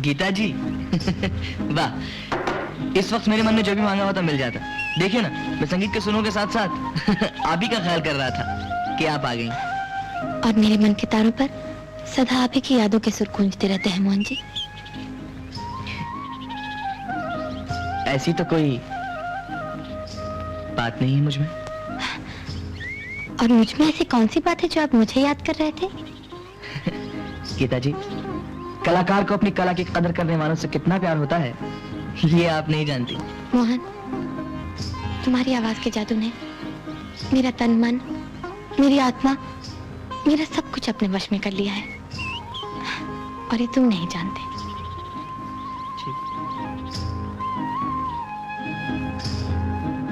गीता जी। वाह, इस वक्त मेरे मन में जो भी मांगा होता मिल जाता। देखिए ना, मैं संगीत के सुनों के साथ साथ आप ही का ख्याल कर रहा था कि आप आ गई। और मेरे मन के तारों पर सदा आप ही की यादों के सुर गूंजते रहते हैं मोहन जी। ऐसी तो कोई बात नहीं है मुझ में। और मुझ में ऐसी कौन सी बात है जो आप मुझे याद कर रहे थे? गीता जी, कलाकार को अपनी कला की कदर करने वालों से कितना प्यार होता है, ये आप नहीं जानती। मोहन, तुम्हारी आवाज के जादू ने मेरा तन मन, मेरी आत्मा, मेरा सब कुछ अपने वश में कर लिया है, और ये तुम नहीं जानते।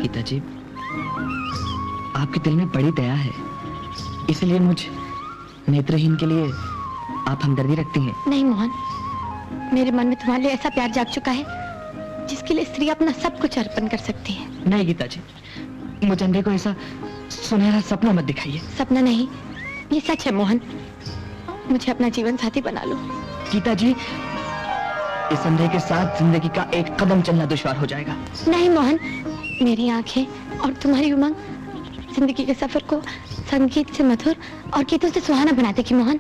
गीता जी, आपके दिल में बड़ी दया है, इसलिए मुझ नेत्रहीन के लिए आप हमदर्दी रखती हैं। नहीं मोहन, मेरे मन में तुम्हारे लिए ऐसा प्यार जाग चुका है जिसके लिए स्त्री अपना सब कुछ अर्पण कर सकती है। नहीं गीता जी, मुझे अंधे को ऐसा सुनहरा सपना मत दिखाइए। सपना नहीं, ये सच है मोहन। मुझे अपना जीवन साथी बना लो। गीता जी, इस अंधे के साथ जिंदगी का एक कदम चलना दुश्वार हो जाएगा। नहीं मोहन, मेरी आंखें और तुम्हारी उमंग जिंदगी के सफर को संगीत से मधुर और गीतों से सुहाना बना देगी मोहन।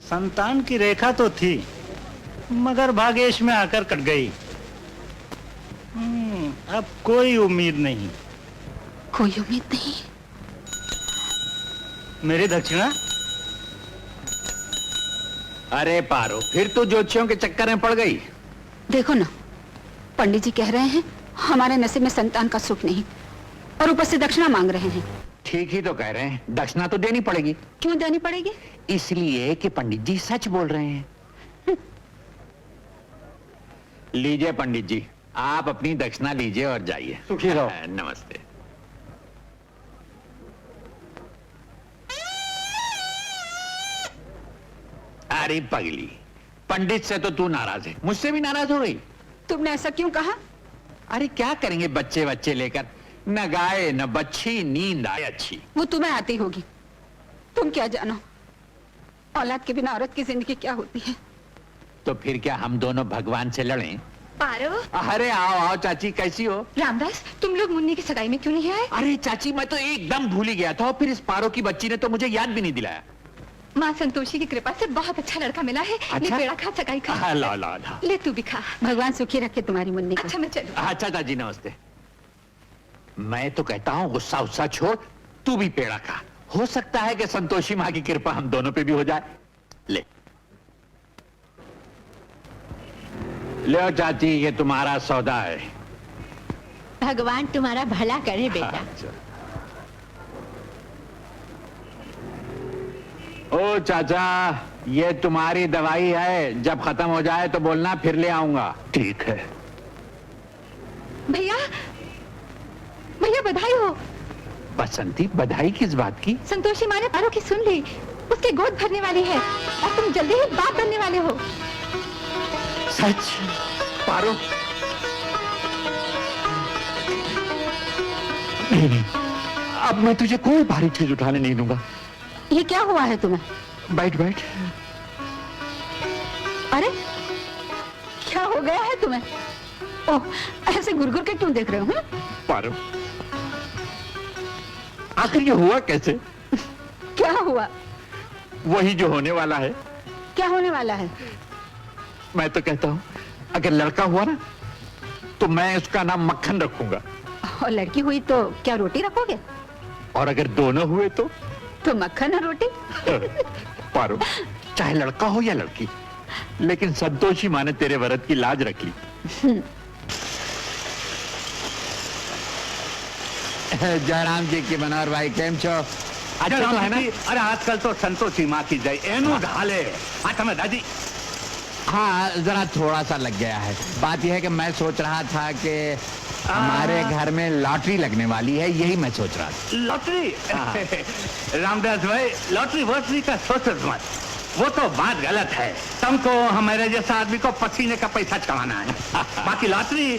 संतान की रेखा तो थी, मगर भागेश में आकर कट गई। अब कोई उम्मीद नहीं। कोई उम्मीद नहीं? मेरी दक्षिणा? अरे पारो, फिर तो ज्योतिषियों के चक्कर में पड़ गई। देखो ना, पंडित जी कह रहे हैं हमारे नसीब में संतान का सुख नहीं, और ऊपर से दक्षिणा मांग रहे हैं। ठीक ही तो कह रहे हैं, दक्षिणा तो देनी पड़ेगी। क्यों देनी पड़ेगी? इसलिए कि पंडित जी सच बोल रहे हैं। लीजिए पंडित जी, आप अपनी दक्षिणा लीजिए और जाइए। सुखी रहो। नमस्ते। अरे पगली, पंडित से तो तू नाराज है, मुझसे भी नाराज हो गई। तुमने ऐसा क्यों कहा? अरे क्या करेंगे बच्चे बच्चे लेकर, न गाय न बच्ची, नींद आए अच्छी। वो तुम्हें आती होगी, तुम क्या जानो औलाद के बिना औरत की जिंदगी क्या होती है। तो फिर क्या हम दोनों भगवान से लड़ें? पारो। अरे आओ आओ चाची, कैसी हो? रामदास, तुम लोग मुन्नी की सगाई में क्यों नहीं आए? अरे चाची, मैं तो एकदम भूल ही गया था, और फिर इस पारो की बच्ची ने तो मुझे याद भी नहीं दिलाया। माँ संतोषी की कृपा से बहुत अच्छा लड़का मिला है। अच्छा? ले पेड़ा खा, सगाई खा। ला ला ला। ले तू भी खा। भगवान सुखी रखे तुम्हारी मुन्नी को। अच्छा मैं चलूं। अच्छा चाची नमस्ते। मैं तो कहता हूँ गुस्सा उस्सा छोड़, तू भी पेड़ा खा। हो सकता है कि संतोषी माँ की कृपा हम दोनों पे भी हो जाए। ले। लो चाची, ये तुम्हारा सौदा है। भगवान तुम्हारा भला करे बेटा। ओ चाचा, ये तुम्हारी दवाई है, जब खत्म हो जाए तो बोलना, फिर ले आऊंगा। ठीक है। भैया, भैया बधाई हो। बसंती, बधाई किस बात की? संतोषी माँ ने पारो की सुन ली, उसके गोद भरने वाली है और तुम जल्दी ही बाप बनने वाले हो। सच? पारो? नहीं, अब मैं तुझे कोई भारी चीज उठाने नहीं दूंगा। ये क्या हुआ है तुम्हें? बैठ बैठ। अरे क्या हो गया है तुम्हें? ओह, ऐसे गुरगुर के क्यों देख रहे हो? पारो, आखिर ये हुआ कैसे? क्या हुआ? वही जो होने वाला है। क्या होने वाला है? मैं तो कहता हूँ, अगर लड़का हुआ ना, तो मैं उसका नाम मक्खन रखूंगा। और लड़की हुई तो क्या रोटी रखोगे? और अगर दोनों हुए तो मक्खन और रोटी। पारो, चाहे लड़का हो या लड़की, लेकिन संतोषी माँ ने तेरे व्रत की लाज रख ली। जयराम जी की मनोहर भाई, केम छो? अच्छा तो है ना? अरे आजकल तो संतोषी माँ की जय एनु ढाले। अच्छा मैं दादी, हाँ, जरा थोड़ा सा लग गया है। बात यह है कि मैं सोच रहा था कि हमारे घर में लॉटरी लगने वाली है, यही मैं सोच रहा था। लॉटरी? रामदास भाई, लॉटरी वॉटरी का सोचो मत, वो तो बात गलत है। तुमको हमारे जैसा आदमी को पसीने का पैसा चढ़ाना है। बाकी लॉटरी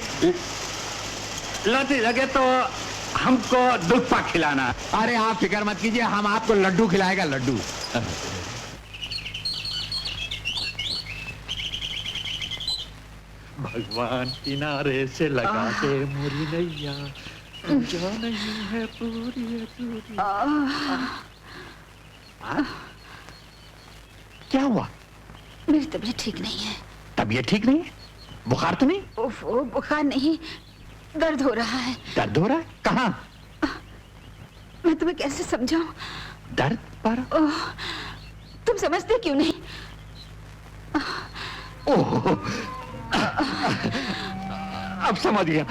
लगे तो हमको दूध पाक खिलाना। अरे आप फिक्र मत कीजिए, हम आपको लड्डू खिलाएगा, लड्डू। भगवान किनारे से लगा के मोरी नैया, जो नहीं है पूरी पूरी। क्या हुआ? मेरी तबीयत ठीक नहीं है। तबीयत ठीक नहीं है? बुखार तो नहीं? उफ, बुखार नहीं, दर्द हो रहा है। दर्द हो रहा है? कहाँ? मैं तुम्हें कैसे समझाऊं? दर्द? पर तुम समझते क्यों नहीं? ओह, अब समझ गया,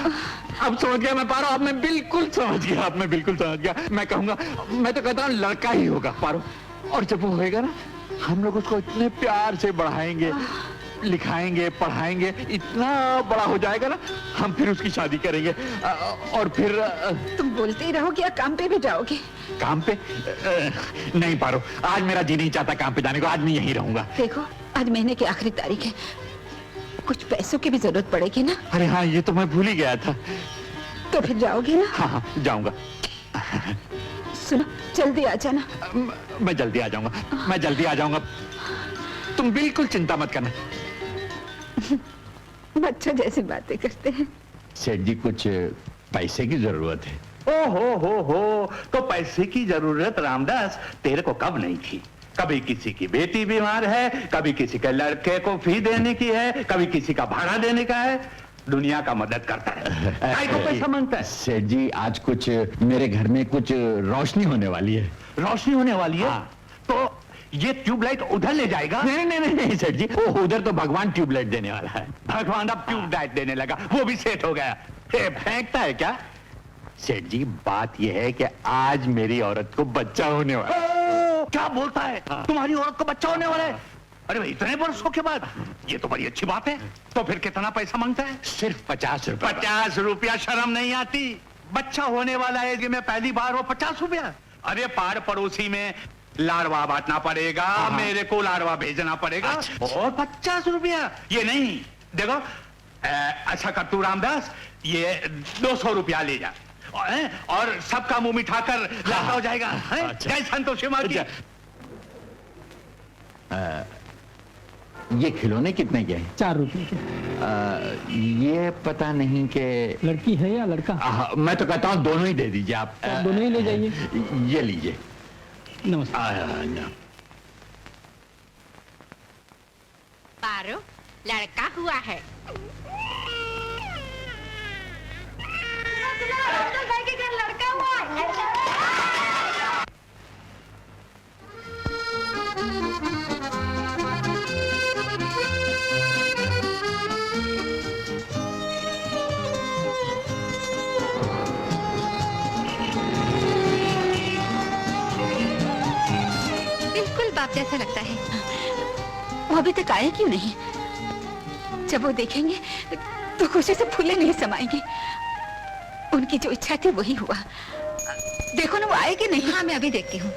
अब समझ गया मैं पारो, अब मैं बिल्कुल समझ गया, अब मैं बिल्कुल समझ गया। मैं कहूंगा, मैं तो कहता हूँ लड़का ही होगा पारो, और जब वो होएगा ना, हम लोग उसको इतने प्यार से बढ़ाएंगे, लिखाएंगे, पढ़ाएंगे, इतना बड़ा हो जाएगा ना, हम फिर उसकी शादी करेंगे। और फिर तुम बोलते ही रहोगे या काम पे भी जाओगे? काम पे? नहीं पारो, आज मेरा जी नहीं चाहता काम पे जाने को, आज मैं यहीं रहूंगा। देखो, आज महीने की आखिरी तारीख है, कुछ पैसों की भी जरूरत पड़ेगी ना। अरे हाँ, ये तो मैं भूल ही गया था। तो फिर जाओगे ना? हाँ हाँ, जाऊंगा। सुनो, जल्दी आ जाना। मैं जल्दी आ जाऊंगा, मैं जल्दी आ जाऊंगा, तुम बिल्कुल चिंता मत करना। बच्चा जैसी बातें करते हैं। सेठ जी, कुछ पैसे की जरूरत है। ओ हो, तो पैसे की जरूरत रामदास तेरे को कब नहीं थी? कभी किसी की बेटी बीमार है, कभी किसी के लड़के को फी देने की है, कभी किसी का भाड़ा देने का है। दुनिया का मदद करता है, काय को पैसा मांगता है? सेठ जी, आज कुछ मेरे घर में कुछ रोशनी होने वाली है। रोशनी होने वाली है? हाँ। तो ये ट्यूबलाइट उधर ले जाएगा? नहीं नहीं नहीं नहीं सेठ जी, वो उधर तो भगवान ट्यूबलाइट देने वाला है। भगवान अब ट्यूबलाइट देने लगा, वो भी सेट हो गया। फेंकता है क्या? सेठ जी, बात यह है कि आज मेरी औरत को बच्चा होने वाला है। क्या बोलता है? तुम्हारी औरत को बच्चा होने वाला है? अरे भाई, इतने वर्षों के बाद ये तो बड़ी अच्छी बात है। तो फिर कितना पैसा मांगता है? सिर्फ 50 रुपए। 50 रुपया? शर्म नहीं आती? बच्चा होने वाला है कि मैं पहली बार हो 50 रुपया? अरे पार पड़ोसी में लाड़वा बांटना पड़ेगा, मेरे को लाड़वा भेजना पड़ेगा। और 50 रुपया? ये नहीं, देखो अच्छा कर तू रामदास, ये 200 रुपया ले जा, और सबका मुंह मिठा कर लाता हो जाएगा। क्या संतोषी माँ की? ये खिलौने कितने के हैं? 4 रुपए के। ये पता नहीं कि लड़की है या लड़का? मैं तो कहता हूँ दोनों ही दे दीजिए आप। दोनों ही ले जाइए। ये लीजिए। नमस्कार। पारो, लड़का हुआ है। लड़का हुआ है। जैसा लगता है। वो अभी तक आए क्यों नहीं? जब वो देखेंगे तो खुशी से फूले नहीं समाएंगे। उनकी जो इच्छा थी वही हुआ। देखो ना वो आए कि नहीं। हाँ, मैं अभी देखती हूँ।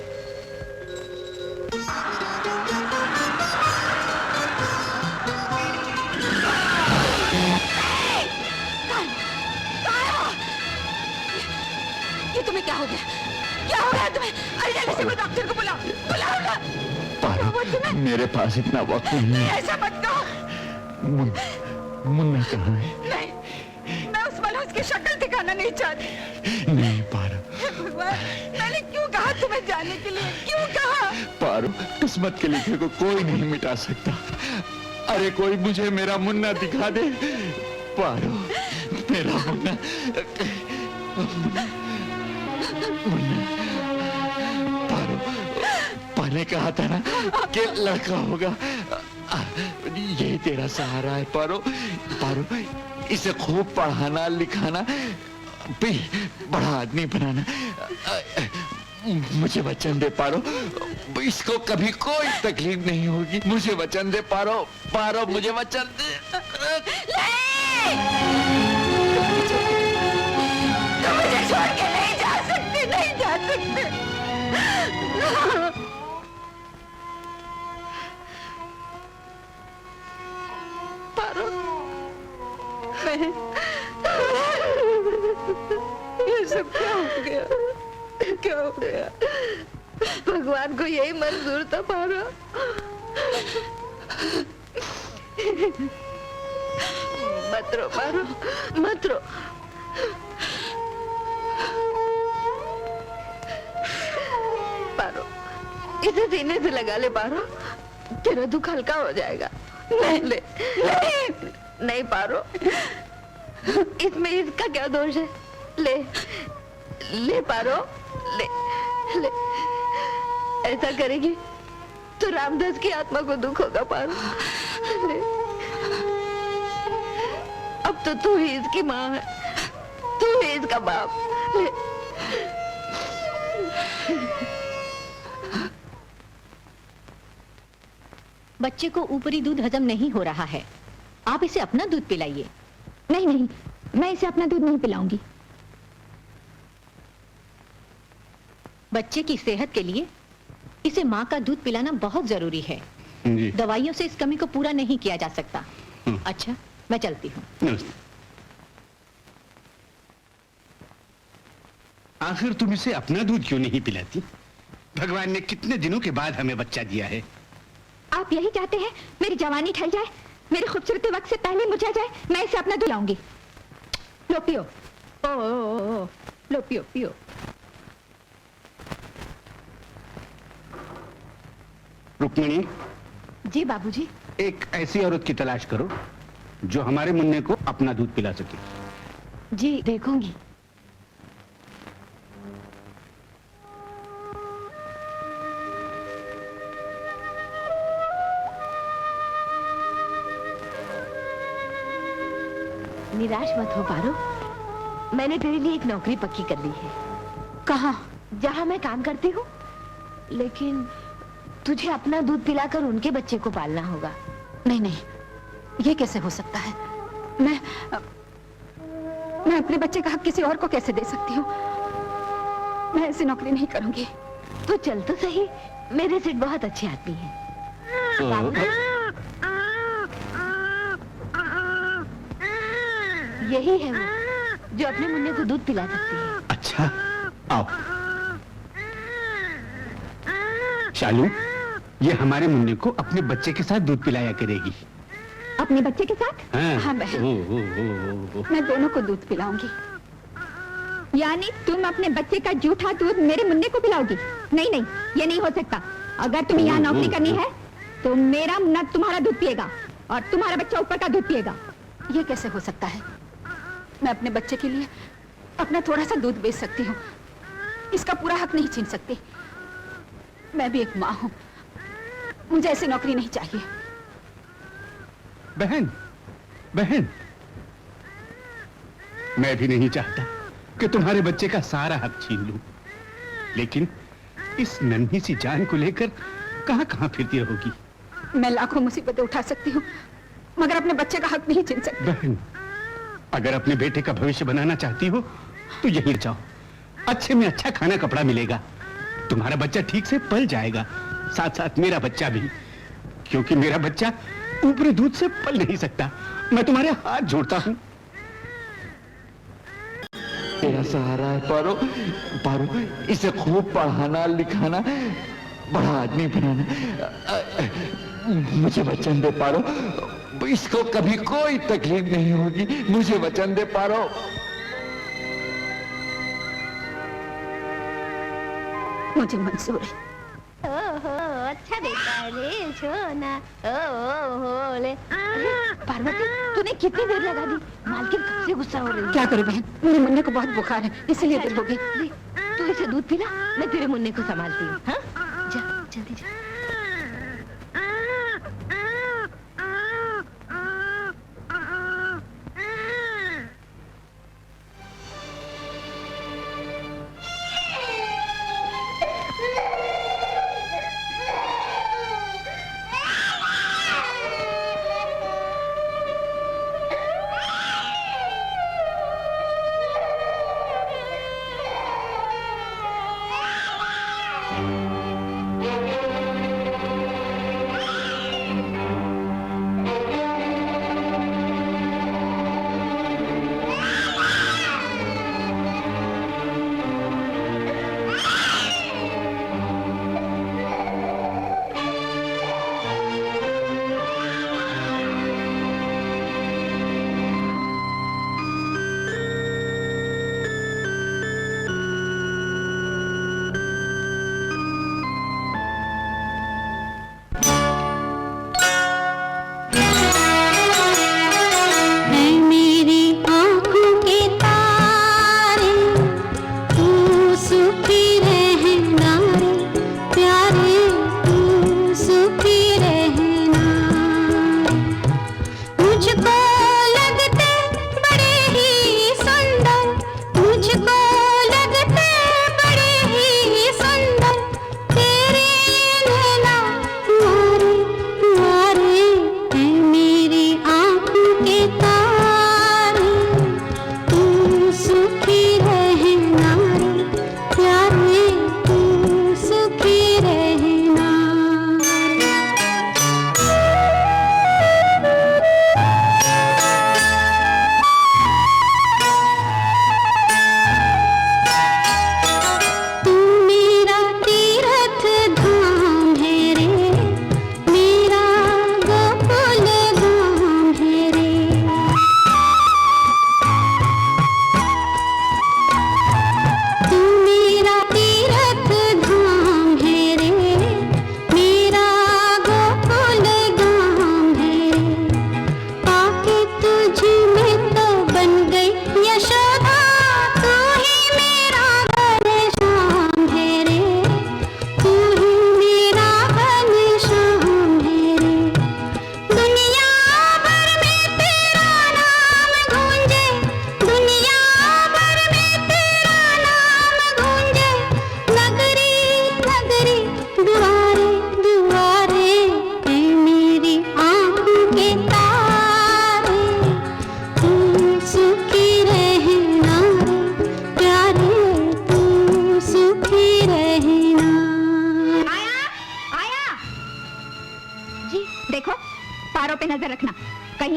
ये तुम्हें क्या हो गया? क्या हो गया तुम्हें? अरे जल्दी से वो डॉक्टर को बुलाओ, बुलाओ ना। पारो, मेरे पास इतना वक्त नहीं है। ऐसा मत कहो। मुन्ना कहाँ है? नहीं, मैं उस मनोज की शक्ल दिखाना नहीं चाहती। नहीं पारो। भगवान, मैंने क्यों कहा तुम्हें जाने के लिए? क्यों कहा? पारो, किस्मत के लिखे को कोई नहीं मिटा सकता। अरे कोई मुझे मेरा मुन्ना दिखा दे। पारो, मेरा मुन्ना। पारो, पाने कहा था ना कि लड़का होगा। यही तेरा सहारा है पारो। पारो, इसे खूब पढ़ाना लिखाना, फिर बड़ा आदमी बनाना। मुझे वचन दे पारो, इसको कभी कोई तकलीफ नहीं होगी। मुझे वचन दे पारो। पारो, मुझे वचन दे। तुम मुझे छोड़ के नहीं जा सकते, नहीं जा सकते। पारो, मैं ये सब क्या हो गया? क्या हो गया? भगवान को यही मंजूर था पारो। मत रो पारो, मत रो। पारो, इसे सीने से लगा ले पारो, तेरा दुख हल्का हो जाएगा। नहीं ले, नहीं, नहीं पारो, इसमें इसका क्या दोष है? ले, ले पारो, ले, ले। ऐसा करेगी तो रामदास की आत्मा को दुख होगा पारो। ले, अब तो तू ही इसकी माँ है, तू ही इसका बाप। ले। बच्चे को ऊपरी दूध हजम नहीं हो रहा है, आप इसे अपना दूध पिलाइए। नहीं नहीं, मैं इसे अपना दूध नहीं पिलाऊंगी। बच्चे की सेहत के लिए इसे माँ का दूध पिलाना बहुत जरूरी है। जी। दवाइयों से इस कमी को पूरा नहीं किया जा सकता। अच्छा, मैं चलती हूँ। नमस्ते। आखिर तुम इसे अपना दूध क्यों नहीं पिलाती? भगवान ने कितने दिनों के बाद हमें बच्चा दिया है। आप यही चाहते हैं मेरी जवानी ढल जाए, मेरे खूबसूरती वक्त से पहले मुरझा जाए? मैं इसे अपना दूध लाऊंगी। लो पियो। ओ, लो पियो पियो। रुक्मिणी, जी बाबूजी। एक ऐसी औरत की तलाश करो जो हमारे मुन्ने को अपना दूध पिला सके। जी देखूंगी। निराश मत हो पारो, मैंने तेरे लिए एक नौकरी पक्की कर ली है। कहाँ? जहाँ मैं काम करती हूँ, लेकिन तुझे अपना दूध पिलाकर उनके बच्चे को पालना होगा। नहीं नहीं, ये कैसे हो सकता है? मैं अपने बच्चे का हक किसी और को कैसे दे सकती हूँ? मैं ऐसी नौकरी नहीं करूंगी। तो चल तो सही, मेरे सेठ बहुत अच्छे आदमी हैं। यही है वो जो अपने मुन्ने को दूध पिला सकती है। अच्छा, आओ। शालू, ये हमारे मुन्ने को अपने बच्चे के साथ दूध पिलाया करेगी। अपने बच्चे के साथ? हाँ। हाँ बहन, मैं दोनों को दूध पिलाऊंगी। यानी तुम अपने बच्चे का जूठा दूध मेरे मुन्ने को पिलाओगी? नहीं नहीं, ये नहीं हो सकता। अगर तुम्हें यहाँ नौकरी करनी है तो मेरा मुन्ना तुम्हारा दूध पिएगा और तुम्हारा बच्चा ऊपर का दूध पिएगा। ये कैसे हो सकता है? मैं अपने बच्चे के लिए अपना थोड़ा सा दूध बेच सकती हूँ, इसका पूरा हक नहीं छीन सकती। मैं भी एक माँ हूँ, मुझे ऐसी नौकरी नहीं चाहिए। बहन, बहन, मैं भी नहीं चाहता कि तुम्हारे बच्चे का सारा हक छीन लूं, लेकिन इस नन्ही सी जान को लेकर कहाँ कहाँ फिरती रहोगी? मैं लाखों मुसीबतें उठा सकती हूँ मगर अपने बच्चे का हक नहीं छीन सकती। बहन, अगर अपने बेटे का भविष्य बनाना चाहती हो तो यहीं जाओ। अच्छे में अच्छा खाना कपड़ा मिलेगा, तुम्हारा बच्चा ठीक से पल जाएगा, साथ साथ मेरा बच्चा भी, क्योंकि मेरा बच्चा ऊपरी दूध से पल नहीं सकता। मैं तुम्हारे हाथ जोड़ता हूँ। तेरा सहारा है पारो। पारो, इसे खूब पढ़ाना लिखाना, बड़ा आदमी बनाना। मुझे वचन दे पारो, इसको कभी कोई तकलीफ नहीं होगी। मुझे वचन दे पारो। मुझे मंजूर है। ओहो, अच्छा देखा है रे सोना। ओहो ले। पार्वती, तूने कितनी देर लगा दी? मालकिन कब से गुस्सा हो रही है। क्या करूं बहन, मेरे मुन्ने को बहुत बुखार है, इसलिए देर हो गई। तू इसे दूध पिला, मैं तेरे मुन्ने को संभालती हूँ। हाँ? जा जल्दी जा।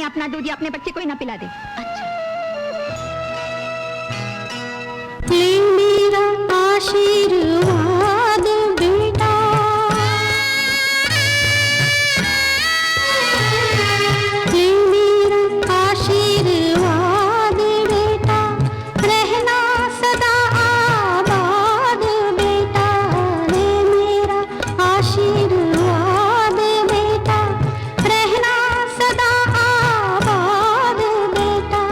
अपना दूध या अपने बच्चे को ही ना पिला दे। अच्छा। मेरा आशीर्वाद बेटा, मेरा आशीर्वाद बेटा, रहना सदा आबाद बेटा, मेरा आशीर्वाद बेटा, रहना सदा आबाद बेटा।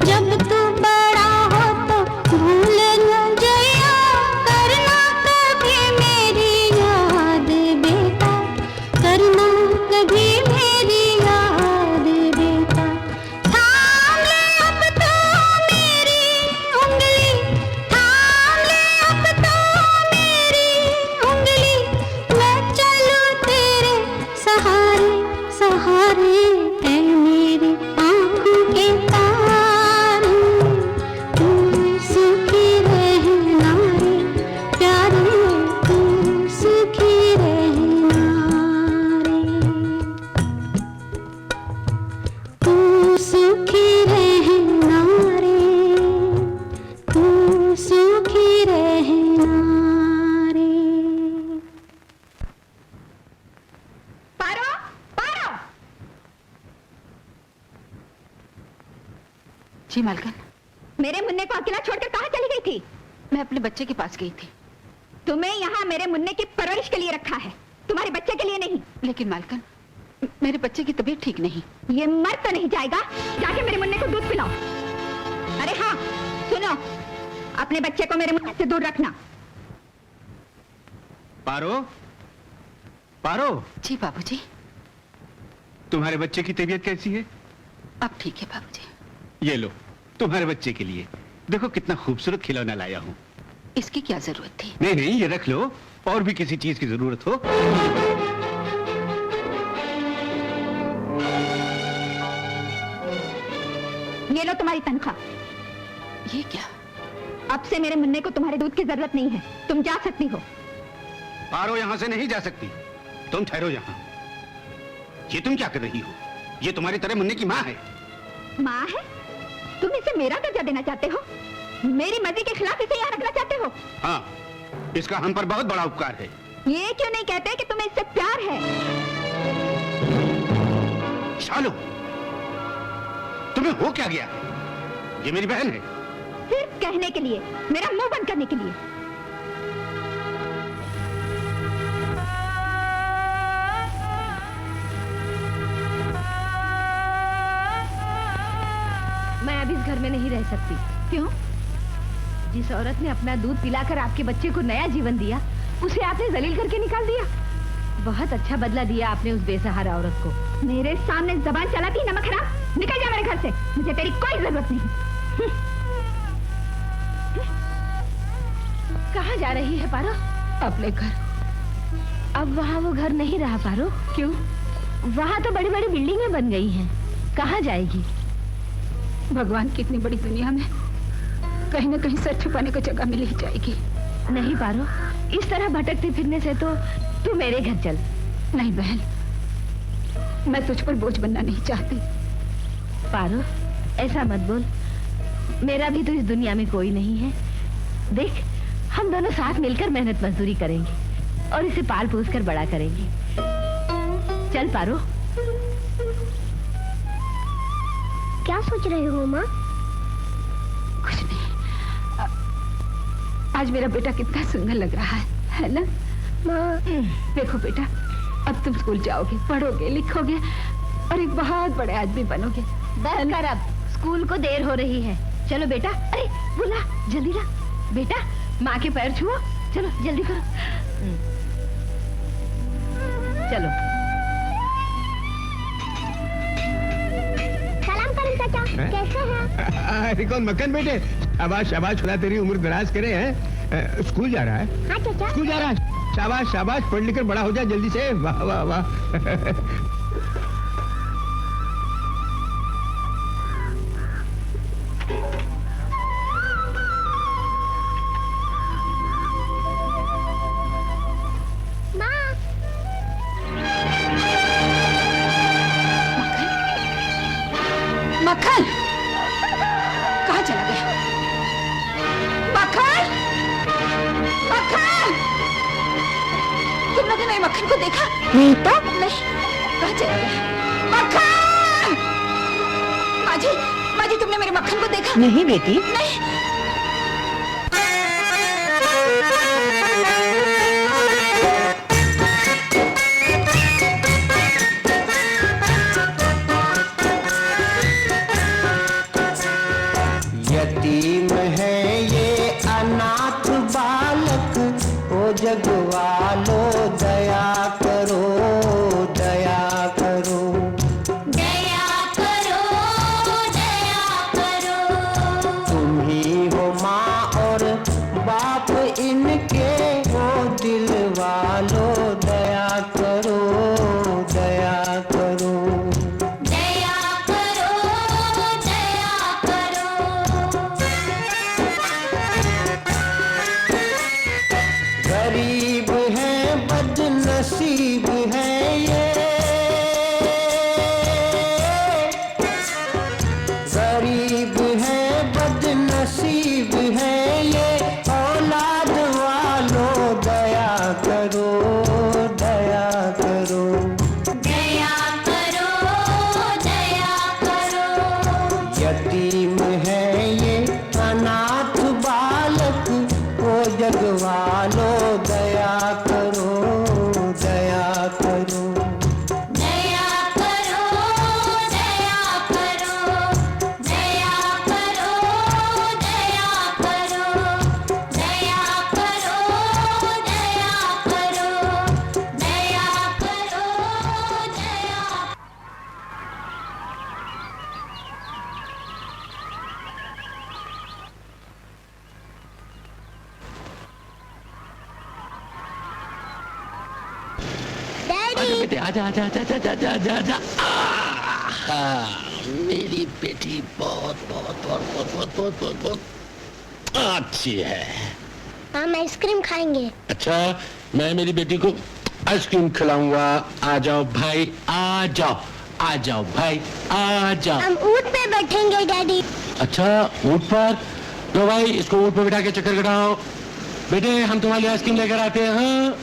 जब तू बड़ा हो तो भूल न जइया करना जी मालकिन। मेरे मुन्ने को अकेला छोड़कर कहाँ चली गई थी? मैं अपने बच्चे के पास गई थी। तुम्हें यहाँ मेरे मुन्ने की परवरिश के लिए रखा है, तुम्हारे बच्चे के लिए नहीं। लेकिन मालकिन, मेरे बच्चे की तबीयत ठीक नहीं। ये मर तो नहीं जाएगा? जाके मेरे मुन्ने को दूध पिलाओ। अरे हाँ सुनो, अपने बच्चे को मेरे मुन्ने से दूर रखना। पारो, पारो, जी बाबूजी। तुम्हारे बच्चे की तबीयत कैसी है? अब ठीक है बाबूजी। ये लो, तुम्हारे बच्चे के लिए देखो कितना खूबसूरत खिलौना लाया हूँ। इसकी क्या जरूरत थी? नहीं नहीं, ये रख लो, और भी किसी चीज की जरूरत हो। ये लो तुम्हारी तनख्वाह। ये क्या? अब से मेरे मुन्ने को तुम्हारे दूध की जरूरत नहीं है, तुम जा सकती हो। पारो यहाँ से नहीं जा सकती, तुम ठहरो यहाँ। ये तुम क्या कर रही हो? ये तुम्हारी तरह मुन्ने की माँ है। माँ है? तुम इसे मेरा दर्जा देना चाहते हो? मेरी मर्जी के खिलाफ इसे यहाँ रखना चाहते हो? हाँ, इसका हम पर बहुत बड़ा उपकार है। ये क्यों नहीं कहते कि तुम्हें इससे प्यार है? शालू, तुम्हें हो क्या गया? ये मेरी बहन है। सिर्फ कहने के लिए, मेरा मुंह बंद करने के लिए। मैं अब इस घर में नहीं रह सकती। क्यों? जिस औरत ने अपना दूध पिलाकर आपके बच्चे को नया जीवन दिया, उसे आपने जलील करके निकाल दिया। बहुत अच्छा बदला दिया आपने उस बेसहारा औरत को। मेरे सामने जबान चलाती नमक हराम, निकल जा मेरे घर से, मुझे तेरी कोई जरूरत नहीं। कहाँ जा रही है पारो? अपने घर। अब वहाँ वो घर नहीं रहा पारो। क्यों? वहाँ तो बड़ी बड़ी बिल्डिंगें बन गई हैं, कहाँ जाएगी? भगवान की इतनी बड़ी दुनिया में कहीं न कहीं सर छुपाने को जगह मिल ही जाएगी। नहीं पारो, इस तरह भटकते फिरने से तो तू मेरे घर चल। नहीं बहन, मैं तुझ पर बोझ बनना नहीं चाहती। पारो, ऐसा मत बोल, मेरा भी तो इस दुनिया में कोई नहीं है। देख, हम दोनों साथ मिलकर मेहनत मजदूरी करेंगे और इसे पाल पोस कर बड़ा करेंगे। चल पारो। क्या सोच रहे हो माँ? कुछ नहीं। आज मेरा बेटा कितना सुंदर लग रहा है ना? माँ, देखो बेटा, अब तुम स्कूल जाओगे, पढ़ोगे, लिखोगे और एक बहुत बड़े आदमी बनोगे। बस कर, अब स्कूल को देर हो रही है। चलो बेटा। अरे बुला, जल्दी ला बेटा, माँ के पैर छुओ। चलो जल्दी करो। चलो। सलाम करें चाचा, कैसे हैं? अरे कौन मक्खन बेटे, शाबाश शाबाश, खुदा तेरी उम्र दराज करे। हैं स्कूल जा रहा है? हाँ चाचा। स्कूल जा रहा है, शाबाश शाबाश, पढ़ लिख कर बड़ा हो जा जल्दी से। वाह वाह वाह। मक्खन कहाँ चला गया? मक्खन, मक्खन, तुम लोगों ने मेरे मक्खन को देखा? नहीं तो। नहीं, कहाँ चला गया? मक्खन! माजी, माजी, तुमने मेरे मक्खन को देखा? नहीं बेटी। नहीं। यतीम है ये अनाथ बालक, ओ जग वालो दया करो, दया करो, दया करो, दया करो। तुम ही बेटे आजा आजा आजा आजा आजा आजा आजा मेरी बेटी बहुत बहुत बहुत बहुत बहुत बहुत बहुत बहुत अच्छी है। हम आइसक्रीम खाएंगे। अच्छा मैं मेरी बेटी को आइसक्रीम खिलाऊंगा। आ जाओ भाई आ जाओ भाई आ जाओ। हम ऊंट पे बैठेंगे डैडी। अच्छा ऊंट पर? लो भाई इसको ऊंट पर बिठा के चक्कर कटाओ। बेटे हम तुम्हारे लिए आइसक्रीम लेकर आते हैं। हाँ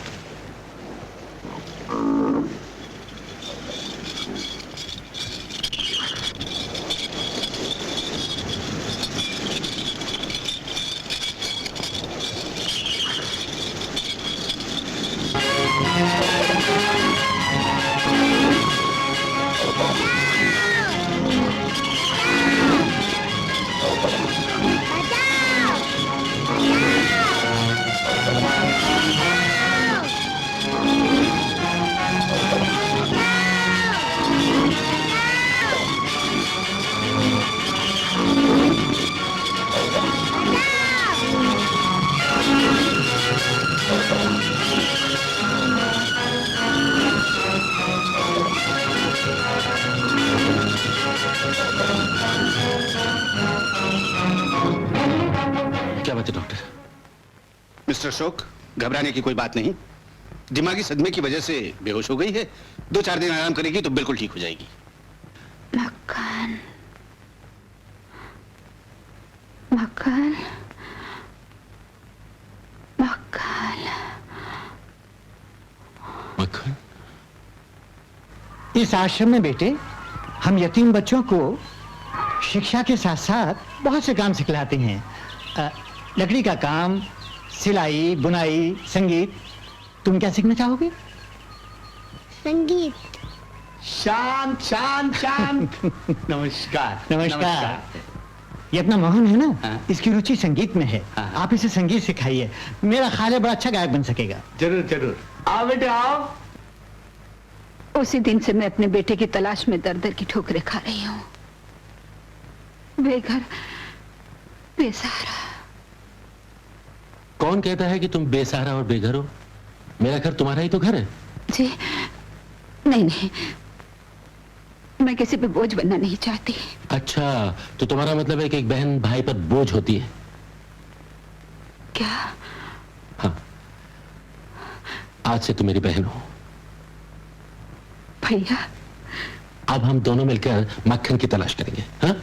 क्या बात है डॉक्टर? मिस्टर अशोक घबराने की कोई बात नहीं, दिमागी सदमे की वजह से बेहोश हो गई है। 2-4 दिन आराम करेगी तो बिल्कुल ठीक हो जाएगी। मक्खन मक्खन मक्खन मक्खन। इस आश्रम में बेटे हम यतीम बच्चों को शिक्षा के साथ साथ बहुत से काम सिखलाते हैं। लकड़ी का काम, सिलाई, बुनाई, संगीत। तुम क्या सीखना चाहोगे? संगीत। शांत शांत शांत। नमस्कार नमस्कार। ये अपना मोहन है ना, इसकी रुचि संगीत में है। आप इसे संगीत सिखाइए, मेरा ख्याल है बड़ा अच्छा गायक बन सकेगा। जरूर जरूर। आओ बेटे आओ। उसी दिन से मैं अपने बेटे की तलाश में दर दर की ठोकरें खा रही हूँ। बेघर बेसहारा। कौन कहता है कि तुम बेसहारा और बेघर हो? मेरा घर तुम्हारा ही तो घर है। जी नहीं नहीं, मैं किसी पे बोझ बनना नहीं चाहती। अच्छा तो तुम्हारा मतलब है कि एक बहन भाई पर बोझ होती है? क्या? हाँ आज से तुम मेरी बहन हो। भैया अब हम दोनों मिलकर मक्खन की तलाश करेंगे। हाँ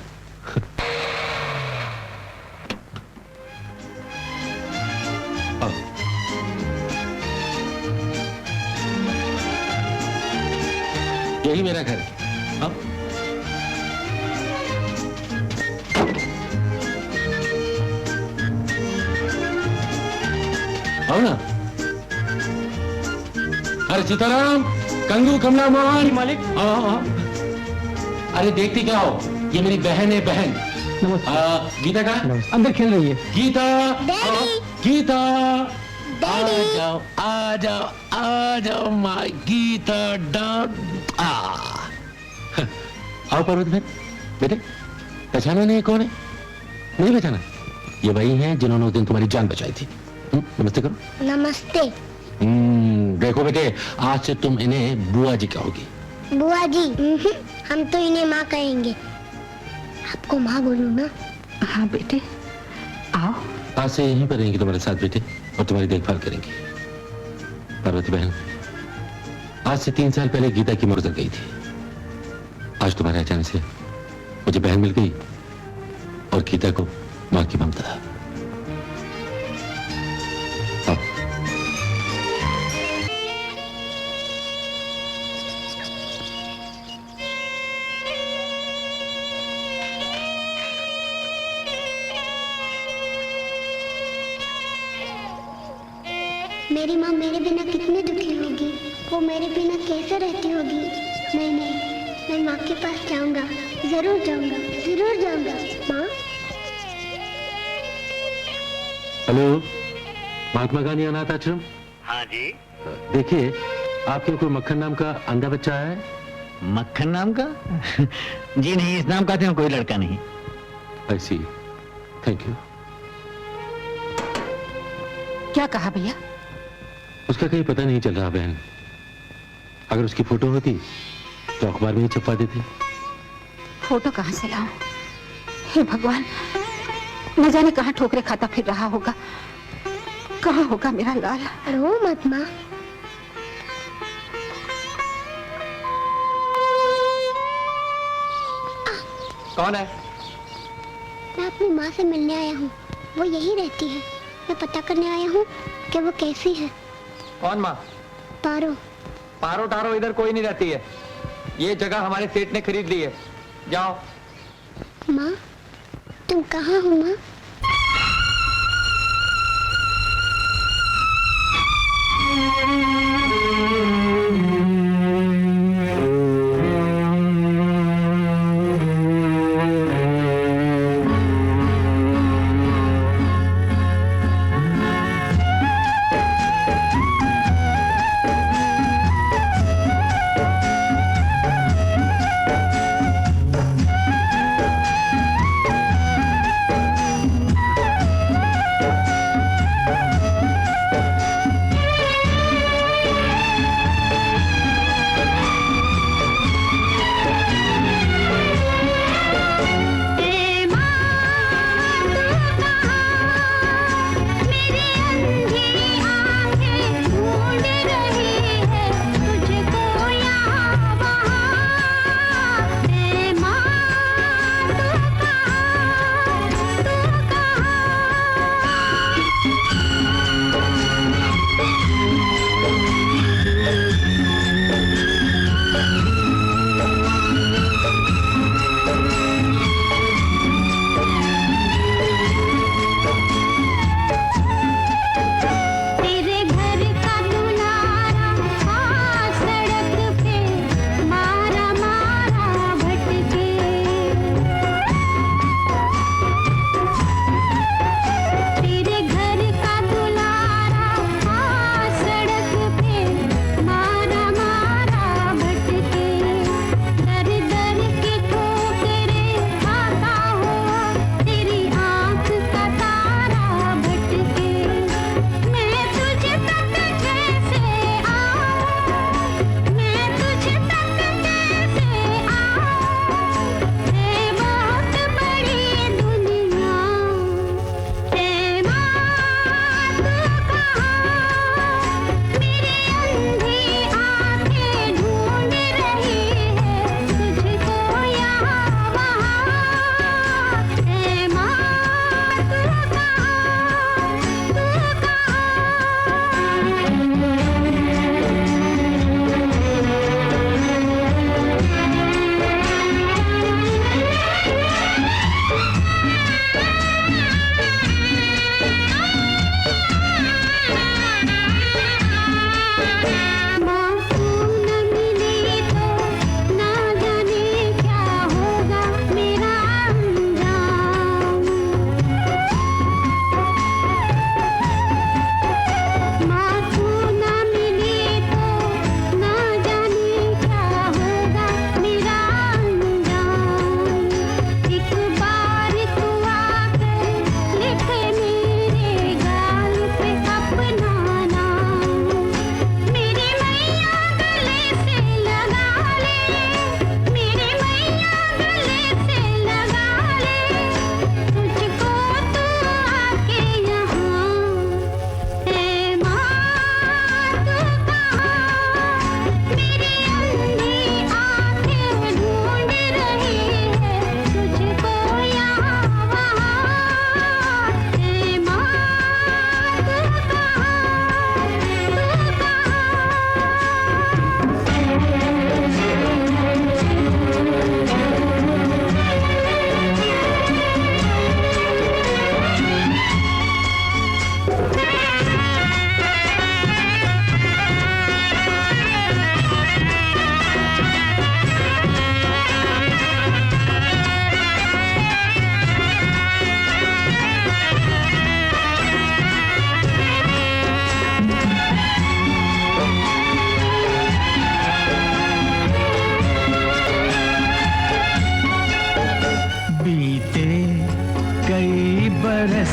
यही मेरा घर है। अब आओ ना। अरे सीताराम, कंगू, कमला, मोहन। मालिक आओ। अरे देखती क्या हो, ये मेरी बहन है। बहन गीता का अंदर खेल रही है। गीता गीता आ डैडी। जाओ आ जाओ आ जाओ माय गीता डांट। आओ पर्वत बहन। बेटे पहचाना नहीं कौन है? नहीं पहचाना? ये वही हैं जिन्होंने उस दिन तुम्हारी जान बचाई थी। नमस्ते करो। नमस्ते। देखो बेटे आज से तुम इन्हें बुआ जी कहोगी। बुआ जी? हम तो इन्हें माँ कहेंगे। आपको माँ बोलूं ना? हाँ बेटे आओ। आज से यहीं पर रहेंगी तुम्हारे साथ बेटे, और तुम्हारी देखभाल करेंगी। पार्वती बहन आज से 3 साल पहले गीता की मौत गुजर गई थी। आज तुम्हारे अचानक से मुझे बहन मिल गई और गीता को माँ की ममता। मेरी माँ मेरे बिना कितनी दुखी होगी, वो मेरे बिना कैसे रहती होगी। मैं माँ के पास जाऊंगा, जरूर जाऊंगा, जरूर जाऊंगा। माँ। हेलो, महात्मा गांधी अनाथ आश्रम। हाँ जी। देखिए आपके कोई मक्खन नाम का अंधा बच्चा है? मक्खन नाम का? जी नहीं, इस नाम का तो कोई लड़का नहीं। आई सी, थैंक यू। क्या कहा भैया? उसका कहीं पता नहीं चल रहा बहन। अगर उसकी फोटो होती तो अखबार में ही छपवा देते। फोटो कहाँ से लाऊं? हे भगवान, न जाने कहाँ ठोकरे खाता फिर रहा होगा। कहाँ होगा मेरा लाल? रो मत माँ। कौन है? मैं अपनी माँ से मिलने आया हूँ, वो यही रहती है। मैं पता करने आया हूँ कि वो कैसी है। कौन माँ? पारो। पारो टारो इधर कोई नहीं रहती है। ये जगह हमारे सेठ ने खरीद ली है। जाओ। माँ, तुम कहाँ हो माँ?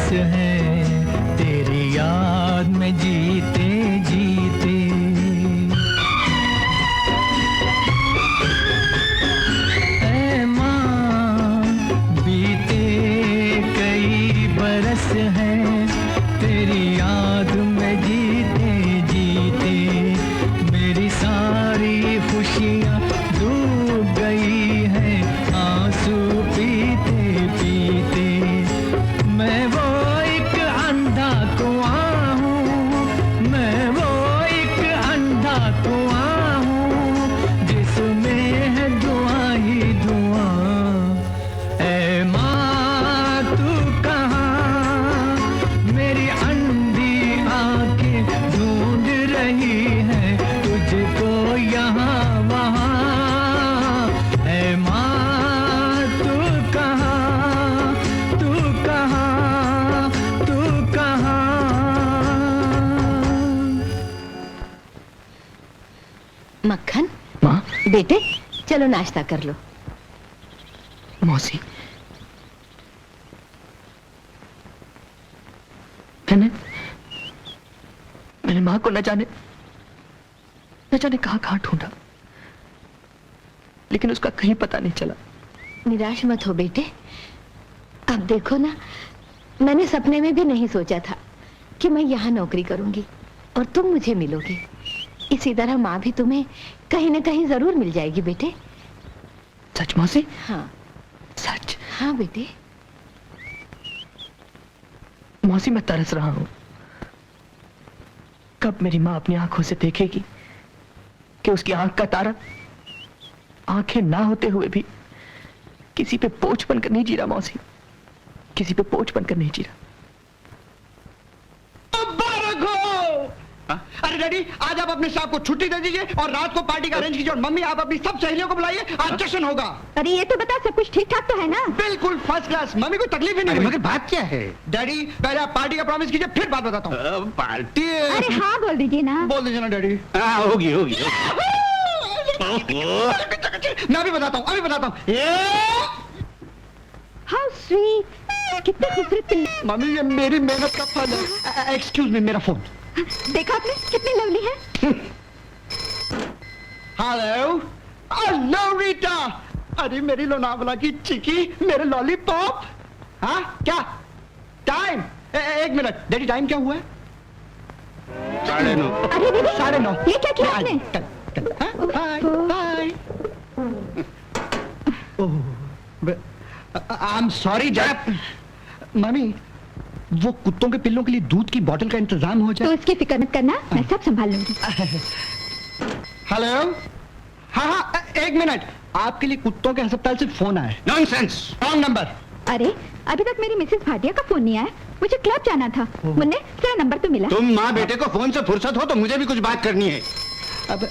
हैं तेरी याद में जीते जीते। मक्खन माँ। बेटे चलो नाश्ता कर लो। मौसी, मैंने माँ को न जाने कहाँ ढूंढा, लेकिन उसका कहीं पता नहीं चला। निराश मत हो बेटे, अब देखो ना, मैंने सपने में भी नहीं सोचा था कि मैं यहाँ नौकरी करूंगी और तुम मुझे मिलोगी। इसी तरह माँ भी तुम्हें कहीं न कहीं जरूर मिल जाएगी बेटे। सच मौसी? हाँ सच? हाँ बेटे। मौसी, मैं तरस रहा हूं, कब मेरी माँ अपनी आंखों से देखेगी कि उसकी आंख का तारा आंखें ना होते हुए भी किसी पे बोझ बनकर नहीं जी रहा। मौसी, किसी पे बोझ बनकर नहीं जी रहा। अरे डैडी, आज आप अपने स्टाफ को छुट्टी दे दीजिए और रात को पार्टी का अरेंज कीजिए। और मम्मी, आप अपनी सब सहेलियों को बुलाइए, आज जश्न होगा। अरे ये तो बता, सब कुछ ठीक ठाक तो है ना? बिल्कुल फर्स्ट क्लास, मम्मी को तकलीफ ही नहीं हुई। मगर बात क्या है? डैडी, पहले आप पार्टी का प्रॉमिस कीजिए, फिर बात बताता हूँ। पार्टी? अरे हाँ बोल दीजिए ना। बोल दीजिए ना डैडी। हाँ, होगी होगी। मैं अभी बताता हूँ, अभी बताता हूँ। हाउ स्वीट, कितने खूबसूरत पिल्ले। मम्मी, ये मेरी मेहनत का फल है। एक्सक्यूज मी, मेरा फोन। देखा आपने कितनी लवली है। Hello, hello Rita. अरे मेरी लोनावला की चिकी, मेरे लॉलीपॉप। हाँ क्या टाइम? एक मिनट डैडी, टाइम क्या हुआ है? 9:30। अरे दीदी, 9:30। ये क्या किया आपने? हाय हाय। I am sorry dad. Mummy, वो कुत्तों के पिल्लों के लिए दूध की बोतल का इंतजाम हो जाए। तो इसकी फिक्र मत करना, मैं सब संभाल लूंगी। हेलो, हाँ हाँ एक मिनट, आपके लिए कुत्तों के अस्पताल से फोन आया। Nonsense, wrong number. अरे अभी तक मेरी मिसेस भाटिया का फोन नहीं आया, मुझे क्लब जाना था। मुन्ने तेरा नंबर तो मिला? तुम माँ बेटे को फोन से फुर्सत हो तो मुझे भी कुछ बात करनी है। अब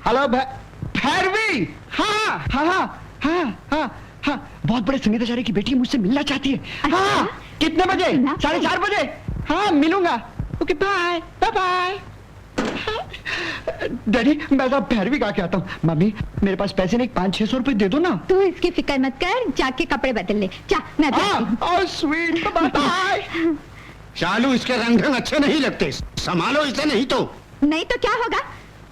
हेलो भैरवी। हाँ हाँ हाँ हाँ हाँ हाँ, बहुत बड़े संगीताचार्य की बेटी मुझसे मिलना चाहती है। अच्छा? हाँ, कितने बजे? सुना? 4:30 बजे। हाँ मिलूंगा। Okay bye bye bye. Daddy, मैं तो भैरवी का आता हूँ। मम्मी, मेरे पास पैसे नहीं, 500-600 रुपए दे दो ना। तू इसकी फिक्र मत कर, जाके कपड़े बदल ले। जा, मैं जाती हूँ। Oh sweet, bye bye. शालू, इसके रंग ढंग अच्छे नहीं लगते, संभालो इसे नहीं तो। नहीं तो क्या होगा?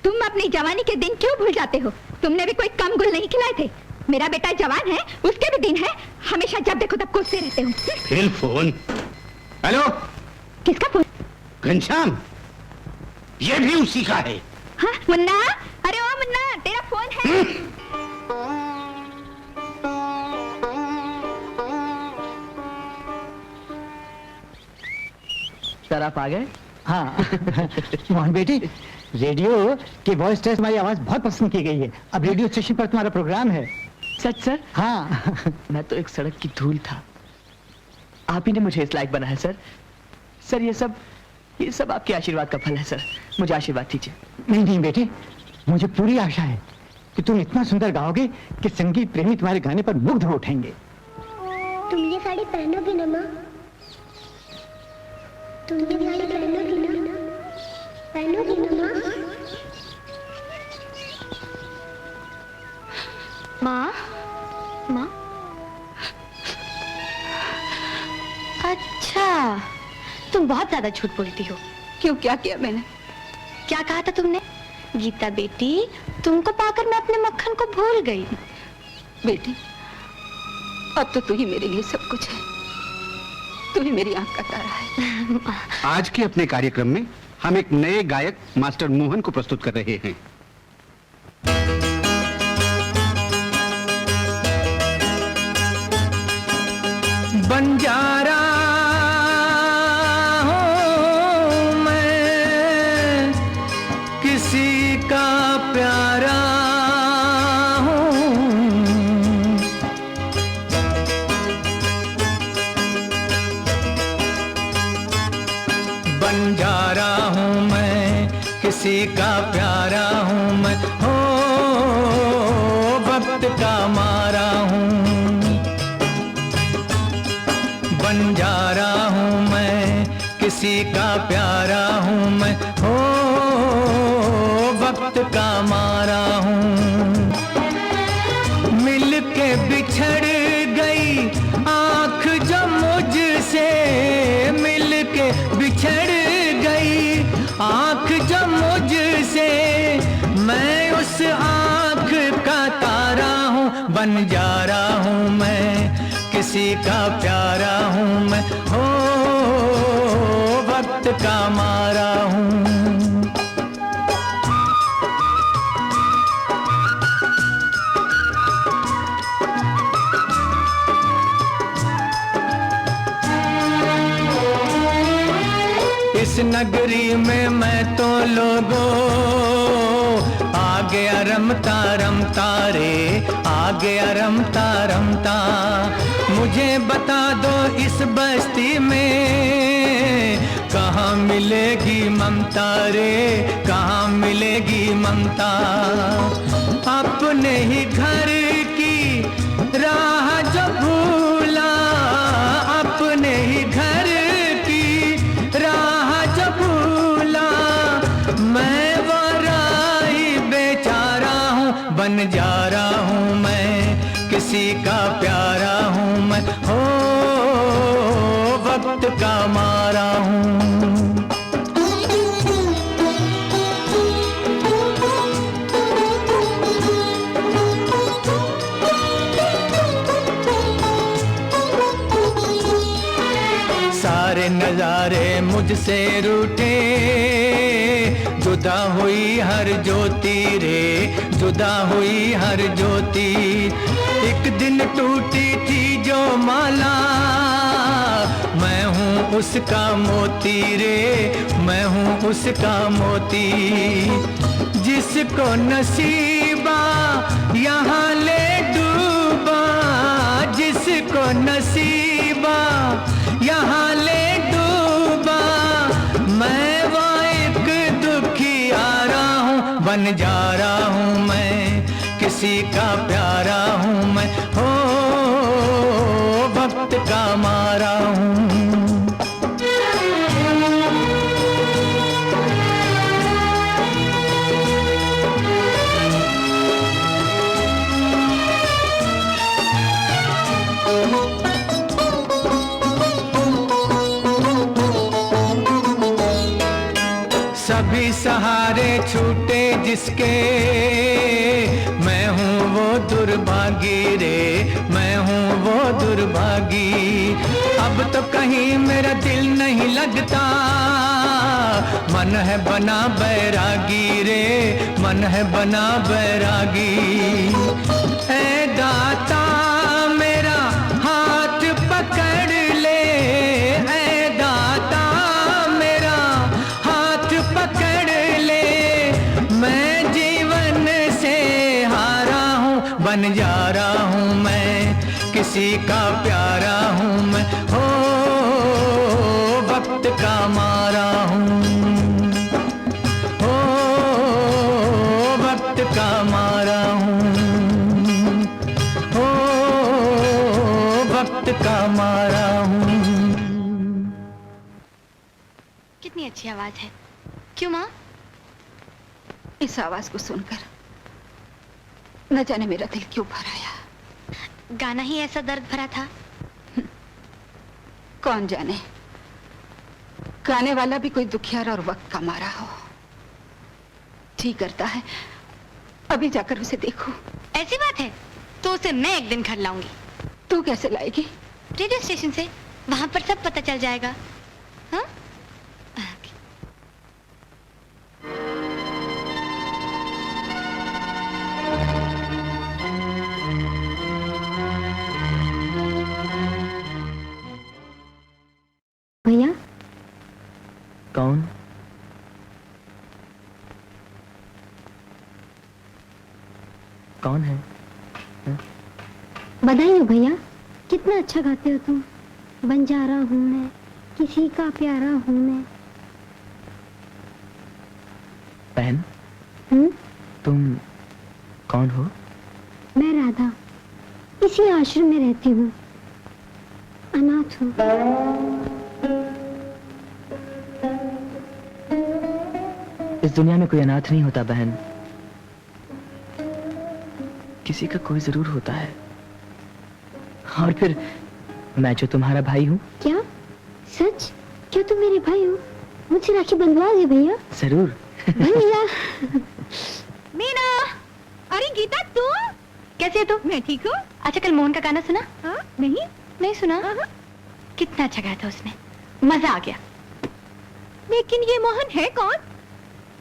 तुम अपनी जवानी के दिन क्यों भूल जाते हो? तुमने भी कोई कम गुल नहीं खिलाए थे। मेरा बेटा जवान है, उसके भी दिन है, हमेशा जब देखो तब कोसते रहते हो। फिर फोन। हेलो, किसका फोन? घनश्याम, ये भी उसी का है। हाँ मुन्ना, अरे ओ मुन्ना, तेरा फोन है। सर आप आ गए? हाँ मोहन बेटी, रेडियो की वॉइस टेस्ट हमारी आवाज बहुत पसंद की गई है। अब रेडियो स्टेशन पर तुम्हारा प्रोग्राम है। सच सर? हाँ। मैं तो एक सड़क की धूल था, आप ही ने मुझे इस लायक बनाया सर। सर ये सब आपके आशीर्वाद का फल है सर, मुझे आशीर्वाद दीजिए। नहीं नहीं बेटे, मुझे पूरी आशा है कि तुम इतना सुंदर गाओगे कि संगीत प्रेमी तुम्हारे गाने पर मुग्ध हो उठेंगे। तुम ये साड़ी पहनोगी ना माँ? तुम ये साड़ी पहनोगी ना? पहनोगी ना माँ? माँ? माँ? अच्छा, तुम बहुत ज्यादा झूठ बोलती हो। क्यों, क्या किया मैंने? क्या कहा था तुमने? गीता बेटी, तुमको पाकर मैं अपने मक्खन को भूल गई। बेटी, अब तो तू ही मेरे लिए सब कुछ है, तू ही मेरी आंख का तारा है। आज के अपने कार्यक्रम में हम एक नए गायक मास्टर मोहन को प्रस्तुत कर रहे हैं। बंजारा हूँ मैं, किसी का प्यारा हूँ। बंजारा हूँ मैं, किसी का प्यारा हूँ मैं। हो वक्त का मारा हूँ। बंजारा हूँ मैं, किसी का प्यारा हूँ मैं। हो वक्त का मारा हूँ। मिल के बिछड़ गई आँख जो मुझसे, मिल के बिछड़ गई आँख जो मुझसे, मैं उस आँख का तारा हूँ, बन जा रहा हूँ मैं, किसी का प्यारा हूँ मैं, हो वक्त का मारा हूँ। इस नगरी में मैं तो लोगों आ गया रमता रमता रे, आ गया रमता रमता। मुझे बता दो इस बस्ती में कहाँ मिलेगी ममता रे, कहाँ मिलेगी ममता। अपने ही घर की राह जो भूला, अपने ही घर की राह जो भूला, मैं वो राही बेचारा हूँ, बन जा रहा हूँ मैं, किसी का प्यारा हूँ मैं, हो वक्त का मारा हूँ। सारे नजारे मुझसे रूठे, जुदा हुई हर ज्योति रे, जुदा हुई हर ज्योति। एक दिन टूटी थी जो माला, मैं हूँ उसका मोती रे, मैं हूँ उसका मोती। जिसको नसीबा यहाँ ले डूबा, जिसको नसीबा यहाँ ले डूबा, मैं वो एक दुखियारा हूँ, बन जा रहा हूँ मैं, किसी का प्यारा हूँ मैं, हो वक्त का मारा हूँ। सभी सहारे छूटे जिसके, मैं हूँ वो दुर्भागी रे, मैं हूँ वो दुर्भागी। अब तो कहीं मेरा दिल नहीं लगता, मन है बना बैरागी रे, मन है बना बैरागी। ऐ दाता मेरा हाथ पकड़ ले, ऐ दाता मेरा हाथ पकड़ ले, मैं जीवन से हारा हूँ, बन जा रहा हूँ मैं, किसी का प्यारा हूँ मैं, हो वक्त का मारा हूँ, हो वक्त का मारा हूँ, हो वक्त का मारा हूँ। कितनी अच्छी आवाज है, क्यों माँ? इस आवाज को सुनकर न जाने मेरा दिल क्यों भर आया। गाना ही ऐसा दर्द भरा था। कौन जाने, गाने वाला भी कोई दुखियार और वक्त का मारा हो। जी करता है अभी जाकर उसे देखूं। ऐसी बात है तो उसे मैं एक दिन घर लाऊंगी। तू कैसे लाएगी? रेडियो स्टेशन से, वहां पर सब पता चल जाएगा। हाँ? भैया कौन? कौन है? बधाई हो भैया, कितना अच्छा गाते हो तुम। बन जा रहा हूँ मैं, किसी का प्यारा हूँ मैं। बहन, तुम कौन हो? मैं राधा, इसी आश्रम में रहती हूँ, अनाथ हूँ। इस दुनिया में कोई अनाथ नहीं होता बहन। किसी का कोई जरूर होता है। और फिर मैं जो तुम्हारा भाई हूँ। क्या सच? क्या तुम मेरे भाई हो? मुझसे राखी बंधवाओगे भैया? जरूर। भैया। मीना, अरे गीता तुम कैसे है? मैं ठीक हूँ। अच्छा, कल मोहन का गाना सुना? हाँ? नहीं सुना? कितना अच्छा गाया था उसने, मजा आ गया। लेकिन ये मोहन है कौन?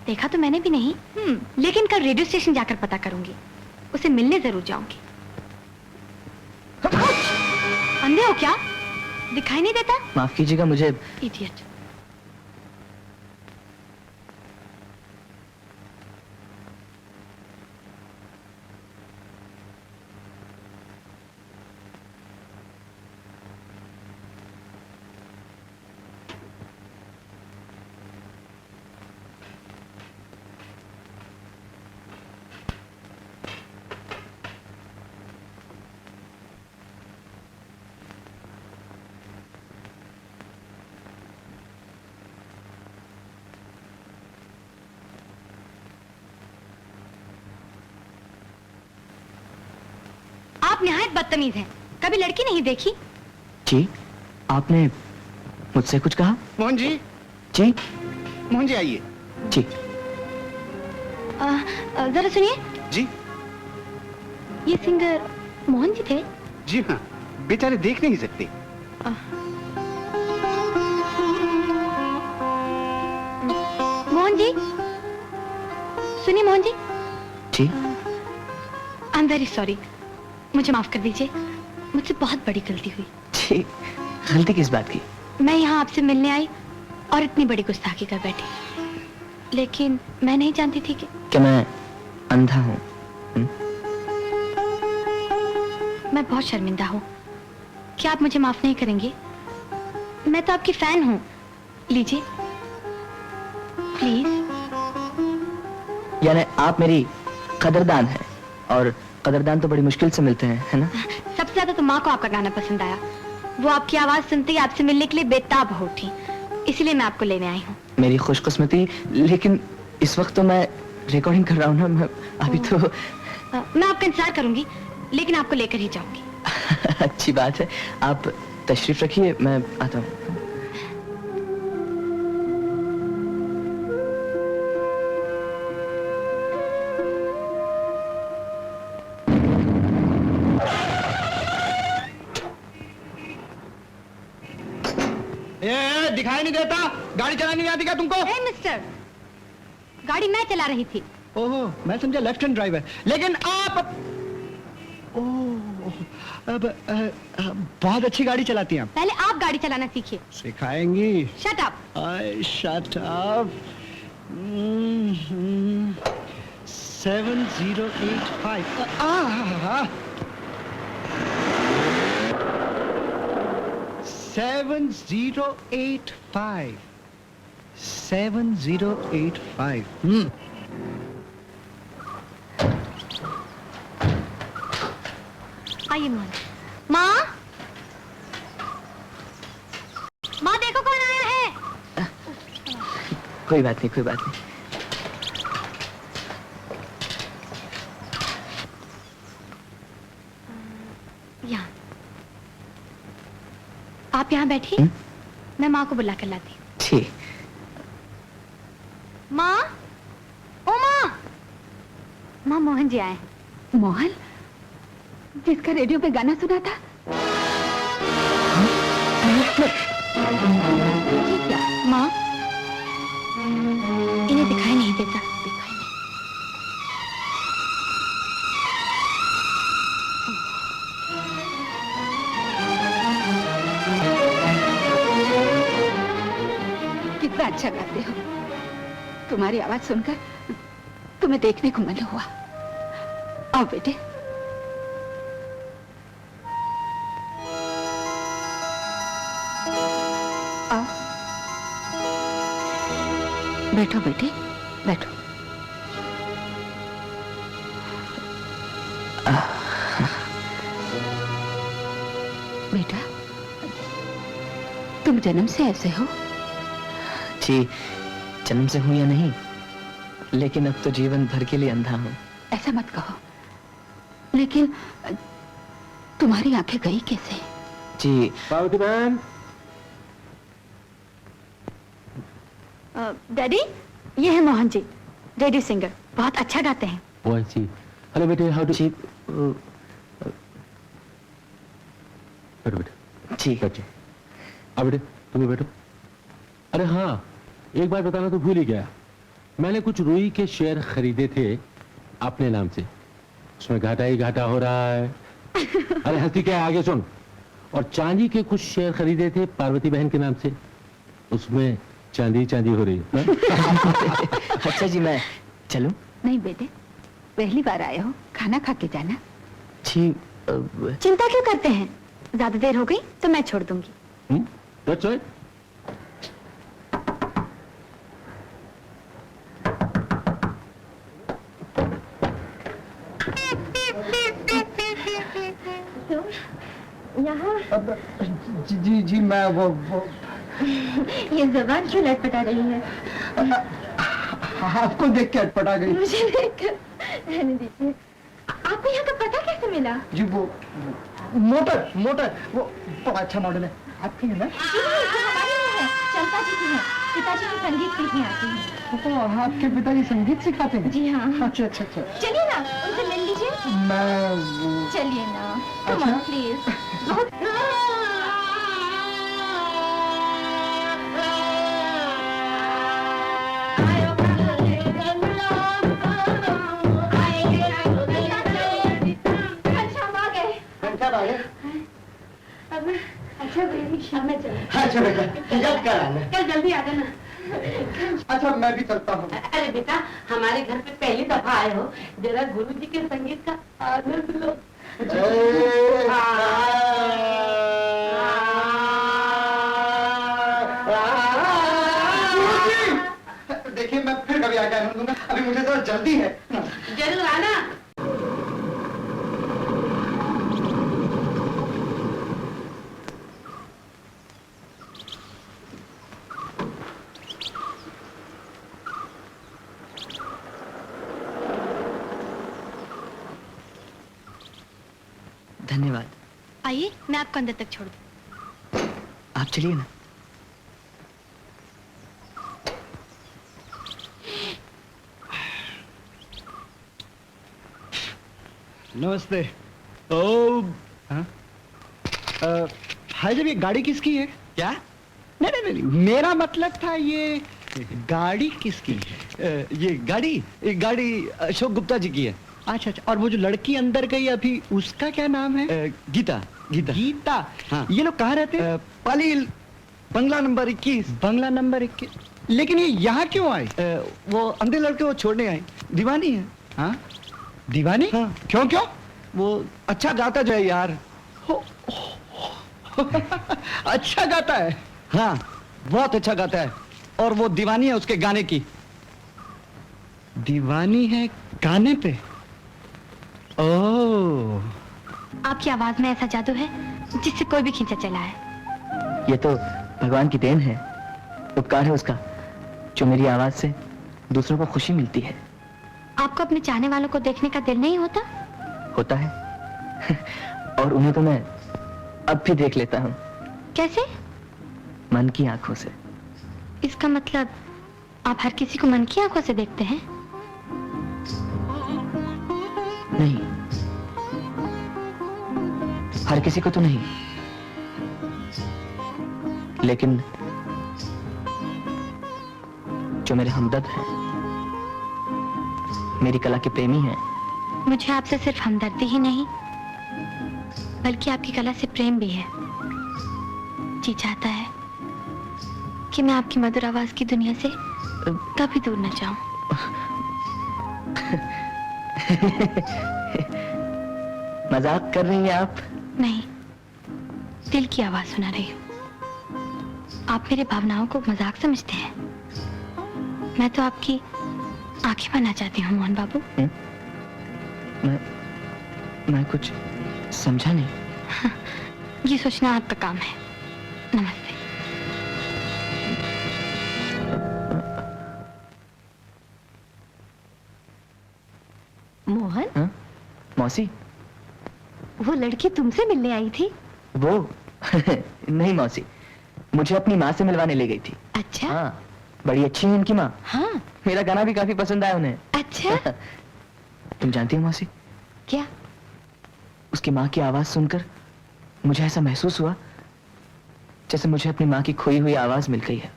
देखा तो मैंने भी नहीं, लेकिन कल रेडियो स्टेशन जाकर पता करूंगी, उसे मिलने जरूर जाऊंगी। अंधे हो क्या? दिखाई नहीं देता? माफ कीजिएगा मुझे। इडियट। आप निहायत बदतमीज हैं। कभी लड़की नहीं देखी? जी, आपने मुझसे कुछ कहा? मोहन जी। जी मोहन जी आइए। जी। जरा सुनिए। जी। ये सिंगर मोहन जी थे? जी हाँ, बेचारे देख नहीं सकते। मोहन जी, सुनिए मोहन जी। जी। आई एम वेरी सॉरी, मुझे माफ कर दीजिए, मुझसे बहुत बड़ी गलती हुई। जी, गलती किस बात की? मैं यहाँ आपसे मिलने आई और इतनी बड़ी गुस्ताखी कर बैठी, लेकिन मैं नहीं जानती थी कि मैं अंधा हूँ। मैं बहुत शर्मिंदा हूँ। क्या आप मुझे माफ नहीं करेंगे? मैं तो आपकी फैन हूँ, लीजिए प्लीज। यानी आप मेरी कदरदान हैं, और कदरदान तो बड़ी मुश्किल से मिलते हैं, है ना? सबसे ज्यादा तो माँ को आपका गाना पसंद आया। वो आपकी आवाज सुनते ही आपसे मिलने के लिए बेताब हो उठी, इसीलिए मैं आपको लेने आई हूँ। मेरी खुशकिस्मती, लेकिन इस वक्त तो मैं रिकॉर्डिंग कर रहा हूँ ना, मैं अभी तो। मैं आपका इंतजार करूंगी, लेकिन आपको लेकर ही जाऊंगी। अच्छी बात है, आप तशरीफ रखिए, मैं आता हूँ। दिखाई नहीं देता? गाड़ी चलानी नहीं आती क्या तुमको? मिस्टर, गाड़ी मैं चला रही थी। ओहो, मैं समझा लेफ्ट हैंड ड्राइवर। लेकिन आप बहुत अच्छी गाड़ी चलाती हैं। पहले आप गाड़ी चलाना सीखिए। सिखाएंगी? Shut up. Shut up. 7085। 7085। 7085। आइए मोहन। माँ, माँ देखो कौन आया है। कोई बात नहीं, कोई बात नहीं। यहाँ आप यहाँ बैठिए, मैं माँ को बुला कर लाती हूँ। ठीक। माँ, ओ माँ। माँ, मोहन जी आए। मोहन, जिसका रेडियो पे गाना सुना था? ये क्या? माँ, इन्हें दिखाई नहीं देता। दिखाई नहीं। कितना अच्छा गाते हो। तुम्हारी आवाज सुनकर तुम्हें देखने को मन हुआ। आओ बेटे। आओ, बैठो बेटे, बैठो। बेटा, तुम जन्म से ऐसे हो? जी, जन्म से हूं या नहीं, लेकिन अब तो जीवन भर के लिए अंधा हूं। ऐसा मत कहो। लेकिन तुम्हारी आंखें गई कैसे? जी पार्वती बहन। डैडी, ये है मोहन जी, रेडियो सिंगर, बहुत अच्छा गाते हैं। ओ आई सी। हेलो बेटे, हाउ डू। जी बैठो बेटे। जी बैठो। अब बेटे तुम बैठो। अरे हाँ, एक बात बताना तो भूल ही गया, मैंने कुछ रुई के शेयर खरीदे थे अपने नाम से, उसमें घाटा ही घाटा हो रहा है। अरे हंसी क्या है, आगे सुन। और चांदी के कुछ शेयर खरीदे थे पार्वती बहन के नाम से, उसमें चांदी चांदी हो रही है। अच्छा जी, मैं चलूं? नहीं बेटे, पहली बार आए हो, खाना खा के जाना। जी चिंता क्यों करते हैं, ज्यादा देर हो गई तो मैं छोड़ दूंगी। That's right. जी जी मैं वो ये जबान क्यों लटपटा रही है? आपको देख के अटपटा गई। मुझे देखकर रहने दीजिए। आपको यहाँ का पता कैसे मिला? जी वो मोटर मोटर वो बड़ा अच्छा मॉडल है। आपकी है ना? हमारी नहीं है, चंपा जी की है। पिताजी की संगीत सीखने आती हैं। तो आपके पिताजी संगीत सिखाते हैं? जी हाँ। अच्छा अच्छा अच्छा। चलिए ना, उनसे मिल लीजिए। मैं चलिए ना, अच्छा। Come on please. अच्छा बेटा, जल्द कर आना। कल जल्दी आ जाना। अच्छा मैं भी चलता हूँ। अरे बेटा, हमारे घर पे पहली दफा आए हो, जरा गुरु जी के संगीत का आनंद लो। देखिए मैं फिर कभी आके आनंद दूंगा, अभी मुझे थोड़ा जल्दी है। जरूर आना। धन्यवाद। आइए, मैं आपको अंदर तक छोड़ दूं। आप चलिए ना। नमस्ते। ओ हाय, जब ये गाड़ी किसकी है? क्या? नहीं नहीं नहीं, मेरा मतलब था ये गाड़ी किसकी है? ये गाड़ी अशोक गुप्ता जी की है। अच्छा अच्छा, और वो जो लड़की अंदर गई अभी, उसका क्या नाम है? गीता। गीता। गीता। हाँ। ये लोग कहाँ रहते हैं? पाली बंगला नंबर 21। बंगला नंबर 21। लेकिन ये यहाँ क्यों आए? वो अंधे लड़के को छोड़ने आए, दीवानी है। हाँ दीवानी? हाँ। क्यों क्यों? वो अच्छा गाता जो है यार। अच्छा गाता है? हाँ, बहुत अच्छा गाता है, और वो दीवानी है उसके गाने की। दीवानी है गाने पे? ओह, आपकी आवाज में ऐसा जादू है जिससे कोई भी खींचा चला है। ये तो भगवान की देन है, उपकार है उसका, जो मेरी आवाज से दूसरों को खुशी मिलती है। आपको अपने चाहने वालों को देखने का दिल नहीं होता? होता है और उन्हें तो मैं अब भी देख लेता हूँ। कैसे? मन की आंखों से। इसका मतलब आप हर किसी को मन की आंखों से देखते हैं? नहीं, हर किसी को तो नहीं, लेकिन जो मेरे हमदर्द हैं, मेरी कला के प्रेमी हैं। मुझे आपसे सिर्फ हमदर्दी ही नहीं, बल्कि आपकी कला से प्रेम भी है। जी चाहता है कि मैं आपकी मधुर आवाज की दुनिया से कभी दूर न जाऊं। मजाक कर रही हैं आप? नहीं, दिल की आवाज सुना रही हूँ। आप मेरे भावनाओं को मजाक समझते हैं। मैं तो आपकी आंखें बनना चाहती हूँ मोहन बाबू। मैं कुछ समझा नहीं। ये सोचना आपका काम है। नमस्ते। मोहन? हाँ? मौसी, वो लड़की तुमसे मिलने आई थी? वो नहीं मौसी, मुझे अपनी माँ से मिलवाने ले गई थी। अच्छा। हाँ, बड़ी अच्छी है इनकी माँ। हाँ। मेरा गाना भी काफी पसंद आया उन्हें। अच्छा। तुम जानती हो मौसी, क्या? उसकी माँ की आवाज सुनकर मुझे ऐसा महसूस हुआ जैसे मुझे अपनी माँ की खोई हुई आवाज मिल गई है।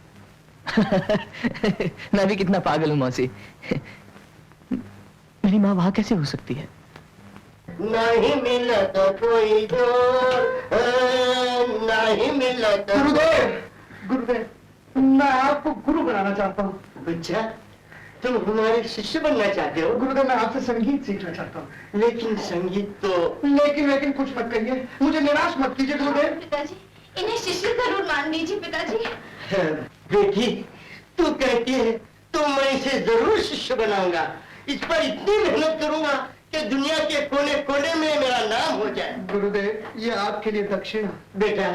मैं भी कितना पागल हूँ मौसी। मेरी माँ वहां कैसे हो सकती है? नहीं मिला तो कोई नहीं मिला तो। गुरुदेव, गुरुदेव, मैं आपको गुरु बनाना चाहता हूँ। अच्छा, तुम हमारे शिष्य बनना चाहते हो? गुरुदेव, मैं आपसे संगीत सीखना चाहता हूँ। लेकिन संगीत तो। लेकिन कुछ मत कहिए, मुझे निराश मत कीजिए गुरुदेव। पिताजी, इन्हें शिष्य जरूर मान लीजिए पिताजी। बेटी, तू कहती है तो मैं इसे जरूर शिष्य बनाऊंगा। इस पर इतनी मेहनत करूंगा कि दुनिया के कोने कोने में मेरा नाम हो जाए। गुरुदेव, ये आपके लिए दक्षिणा। बेटा,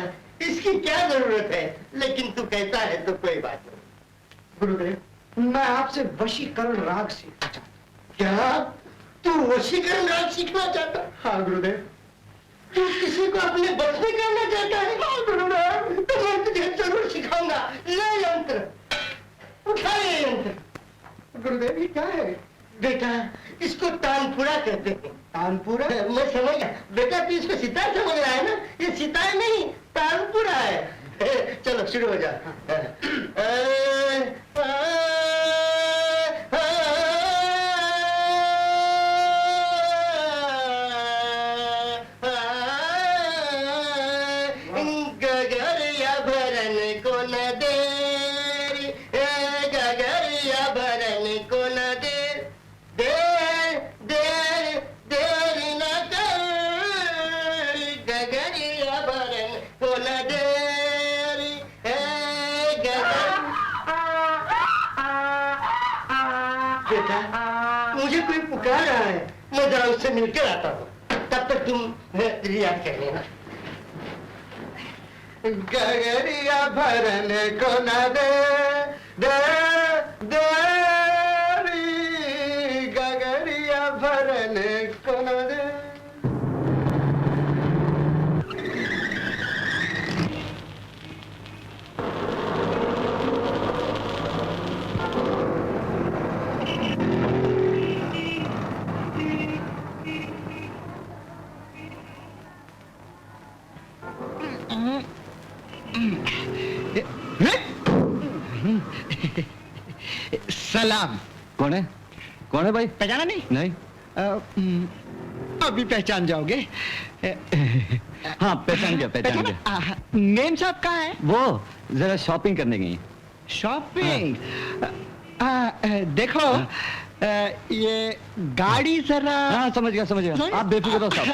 इसकी क्या जरूरत है, लेकिन तू कहता है तो कोई बात नहीं। गुरुदेव, मैं आपसे वशीकरण राग सीखना चाहता हूँ। क्या तू वशीकरण राग सीखना चाहता? हाँ गुरुदेव। तू किसी को अपने बस में करना चाहता है? हाँ गुरुदेव। तो मैं तुझे जरूर सिखाऊंगा। ले यंत्र, उठा ये यंत्र। गुरुदेव, ये क्या है? बेटा, इसको तानपुरा कहते हैं। तानपुरा? मैं समझ गया। बेटा, तू इसको सितार समझ रहा है ना? ये सितार नहीं, तानपुरा है। चलो शुरू हो जा। गगरिया भरन को न देरी, गगरिया भरन को न देर, देर न कर, गगरिया भरन को न देरी, बेटा, मुझे कोई पुकार रहा है, मैं जरा उससे मिलकर आता हूँ। तब तक तुम रियाज कर लेना। गगरिया भरन को न देरी, गगरिया भरन को न दे। सलाम। कौन है? कौन है भाई? पहचाना नहीं? नहीं। अभी पहचान जाओगे। हाँ, पहचान गया। मेम साहब कहाँ है? वो जरा शॉपिंग करने गई। शॉपिंग? देखो, ये गाड़ी जरा। हाँ, समझ गया। आप बेफिक्र हो साहब।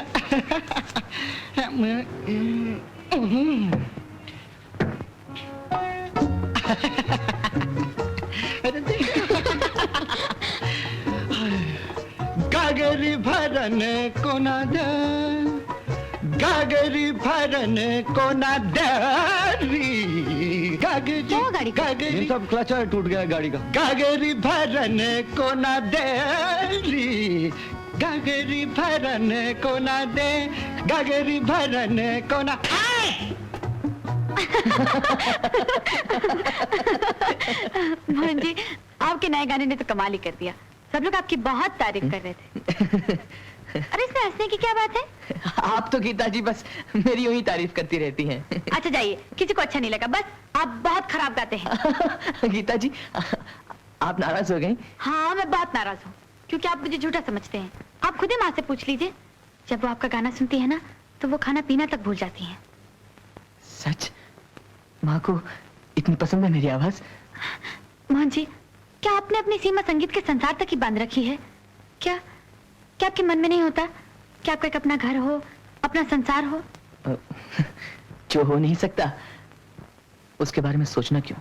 गागरी भरन को न दे, गागरी भरन को न देरी, गागरी सब क्लच टूट गया गाड़ी का। गागरी भरन को न देरी, गागरी भरन को न दे, गागरी भरन को न। मोहन जी, आपके नए गाने ने तो कमाल ही कर दिया। सब लोग आपकी बहुत तारीफ कर रहे थे। अरे इसमें हंसने की क्या बात है? आप तो गीता जी बस मेरी यूं ही तारीफ करती रहती हैं। अच्छा जाइए, किसी को अच्छा नहीं लगा, बस आप बहुत खराब गाते हैं। गीता जी, आप नाराज हो गई? हाँ, मैं बहुत नाराज हूँ, क्योंकि आप मुझे झूठा समझते हैं। आप खुद ही माँ से पूछ लीजिए, जब वो आपका गाना सुनती है ना, तो वो खाना पीना तक भूल जाती है। सच? माँ को इतनी पसंद है मेरी आवाज? मोहन जी, क्या आपने अपनी सीमा संगीत के संसार तक ही बांध रखी है? क्या आपके मन में नहीं होता कि आपका एक अपना घर हो, अपना संसार हो? जो हो नहीं सकता उसके बारे में सोचना क्यों?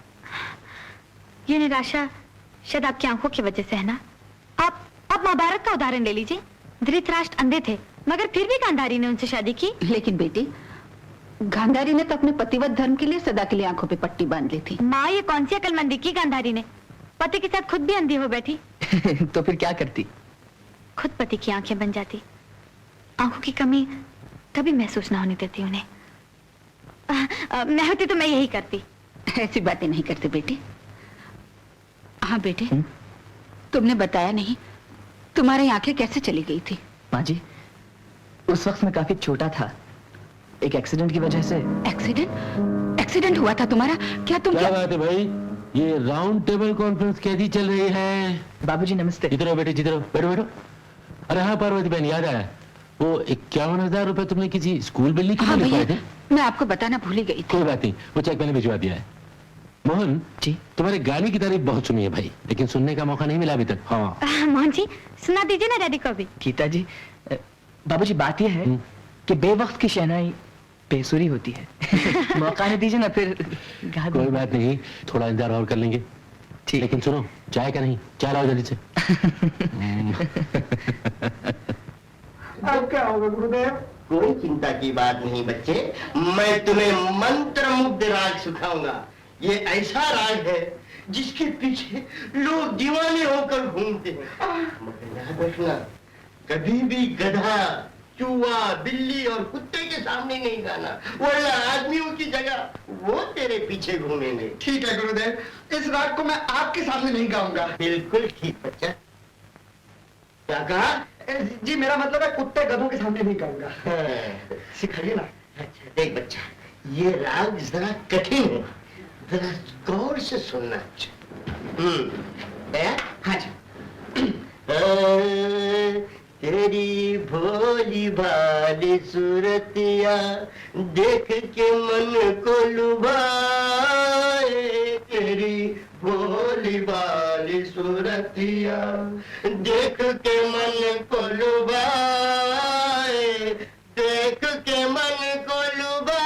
ये निराशा शायद आपकी आंखों की वजह से है ना। आप महाभारत का उदाहरण ले लीजिए। धृतराष्ट्र अंधे थे, मगर फिर भी गांधारी ने उनसे शादी की। लेकिन बेटी, गांधारी ने तो अपने पतिव्रत धर्म के लिए सदा के लिए आंखों पे पट्टी बांध ली थी। माँ, ये कौन सी अकलमंदी की गांधारी ने? पति के साथ खुद भी अंधी हो बैठी। तो फिर क्या करती? खुद पति की आंखें बन जाती। आंखों की कमी कभी महसूस ना होने देती उन्हें। मैं होती तो मैं यही करती। ऐसी बातें नहीं करते बेटे। हाँ बेटे, तुमने बताया नहीं तुम्हारी आंखें कैसे चली गई थी? माँ जी, उस वक्त मैं काफी छोटा था, एक एक्सीडेंट की वजह से। एक्सीडेंट? एक्सीडेंट हुआ था तुम्हारा? क्या तुम क्या बात है भाई? ये राउंड टेबल कॉन्फ्रेंस कैसी चल रही है? बाबूजी नमस्ते। इधर आओ बेटे, इधर आओ, बैठो बैठो। अरे हाँ पार्वती बहन, याद आया, वो 51,000 रुपए तुमने किसी स्कूल बिल्डिंग के लिए लिखवाए थे? मैं आपको बताना भूल ही गई थी। कोई बात नहीं, वो चेक मैंने भिजवा दिया है। मोहन जी, तुम्हारे गाने की तारीफ बहुत सुनी है भाई, लेकिन सुनने का मौका नहीं मिला अभी तक। हाँ मोहन जी, सुना दीजिए ना डैडी को भी। गीता जी, बाबूजी बात यह है कि बेवक्त की शहनाई बेसुरी होती है। मौका नहीं दीजिए ना फिर गा दूं। कोई बात नहीं, थोड़ा इंतजार और कर लेंगे। ठीक, लेकिन सुनो, चाय का नहीं, चाय लाओ जल्दी से। अब क्या होगा गुरुदेव? कोई चिंता की बात नहीं बच्चे, मैं तुम्हें मंत्र मुग्ध राग सिखाऊंगा। ये ऐसा राग है जिसके पीछे लोग दीवाने होकर घूमते हैं। मगर याद रखना, कभी भी गधा, चूहा, बिल्ली और कुत्ते के सामने नहीं गाना, वरना आदमियों की जगह वो तेरे पीछे घूमेंगे। ठीक है गुरुदेव, इस राग को मैं आपके सामने नहीं गाऊंगा। बिल्कुल ठीक बच्चा। क्या कहा? जी मेरा मतलब है कुत्ते गधों के सामने नहीं गाऊंगा। सिखाइए ना। अच्छा देख बच्चा, ये राग जरा कठिन है, जरा गौर से सुनना। हाँ जी। तेरी भोली भाली सूरतिया देख के मन को लुभाए, तेरी भोली भाली सूरतिया देख के मन को लुभाए, देख के मन को लुभा।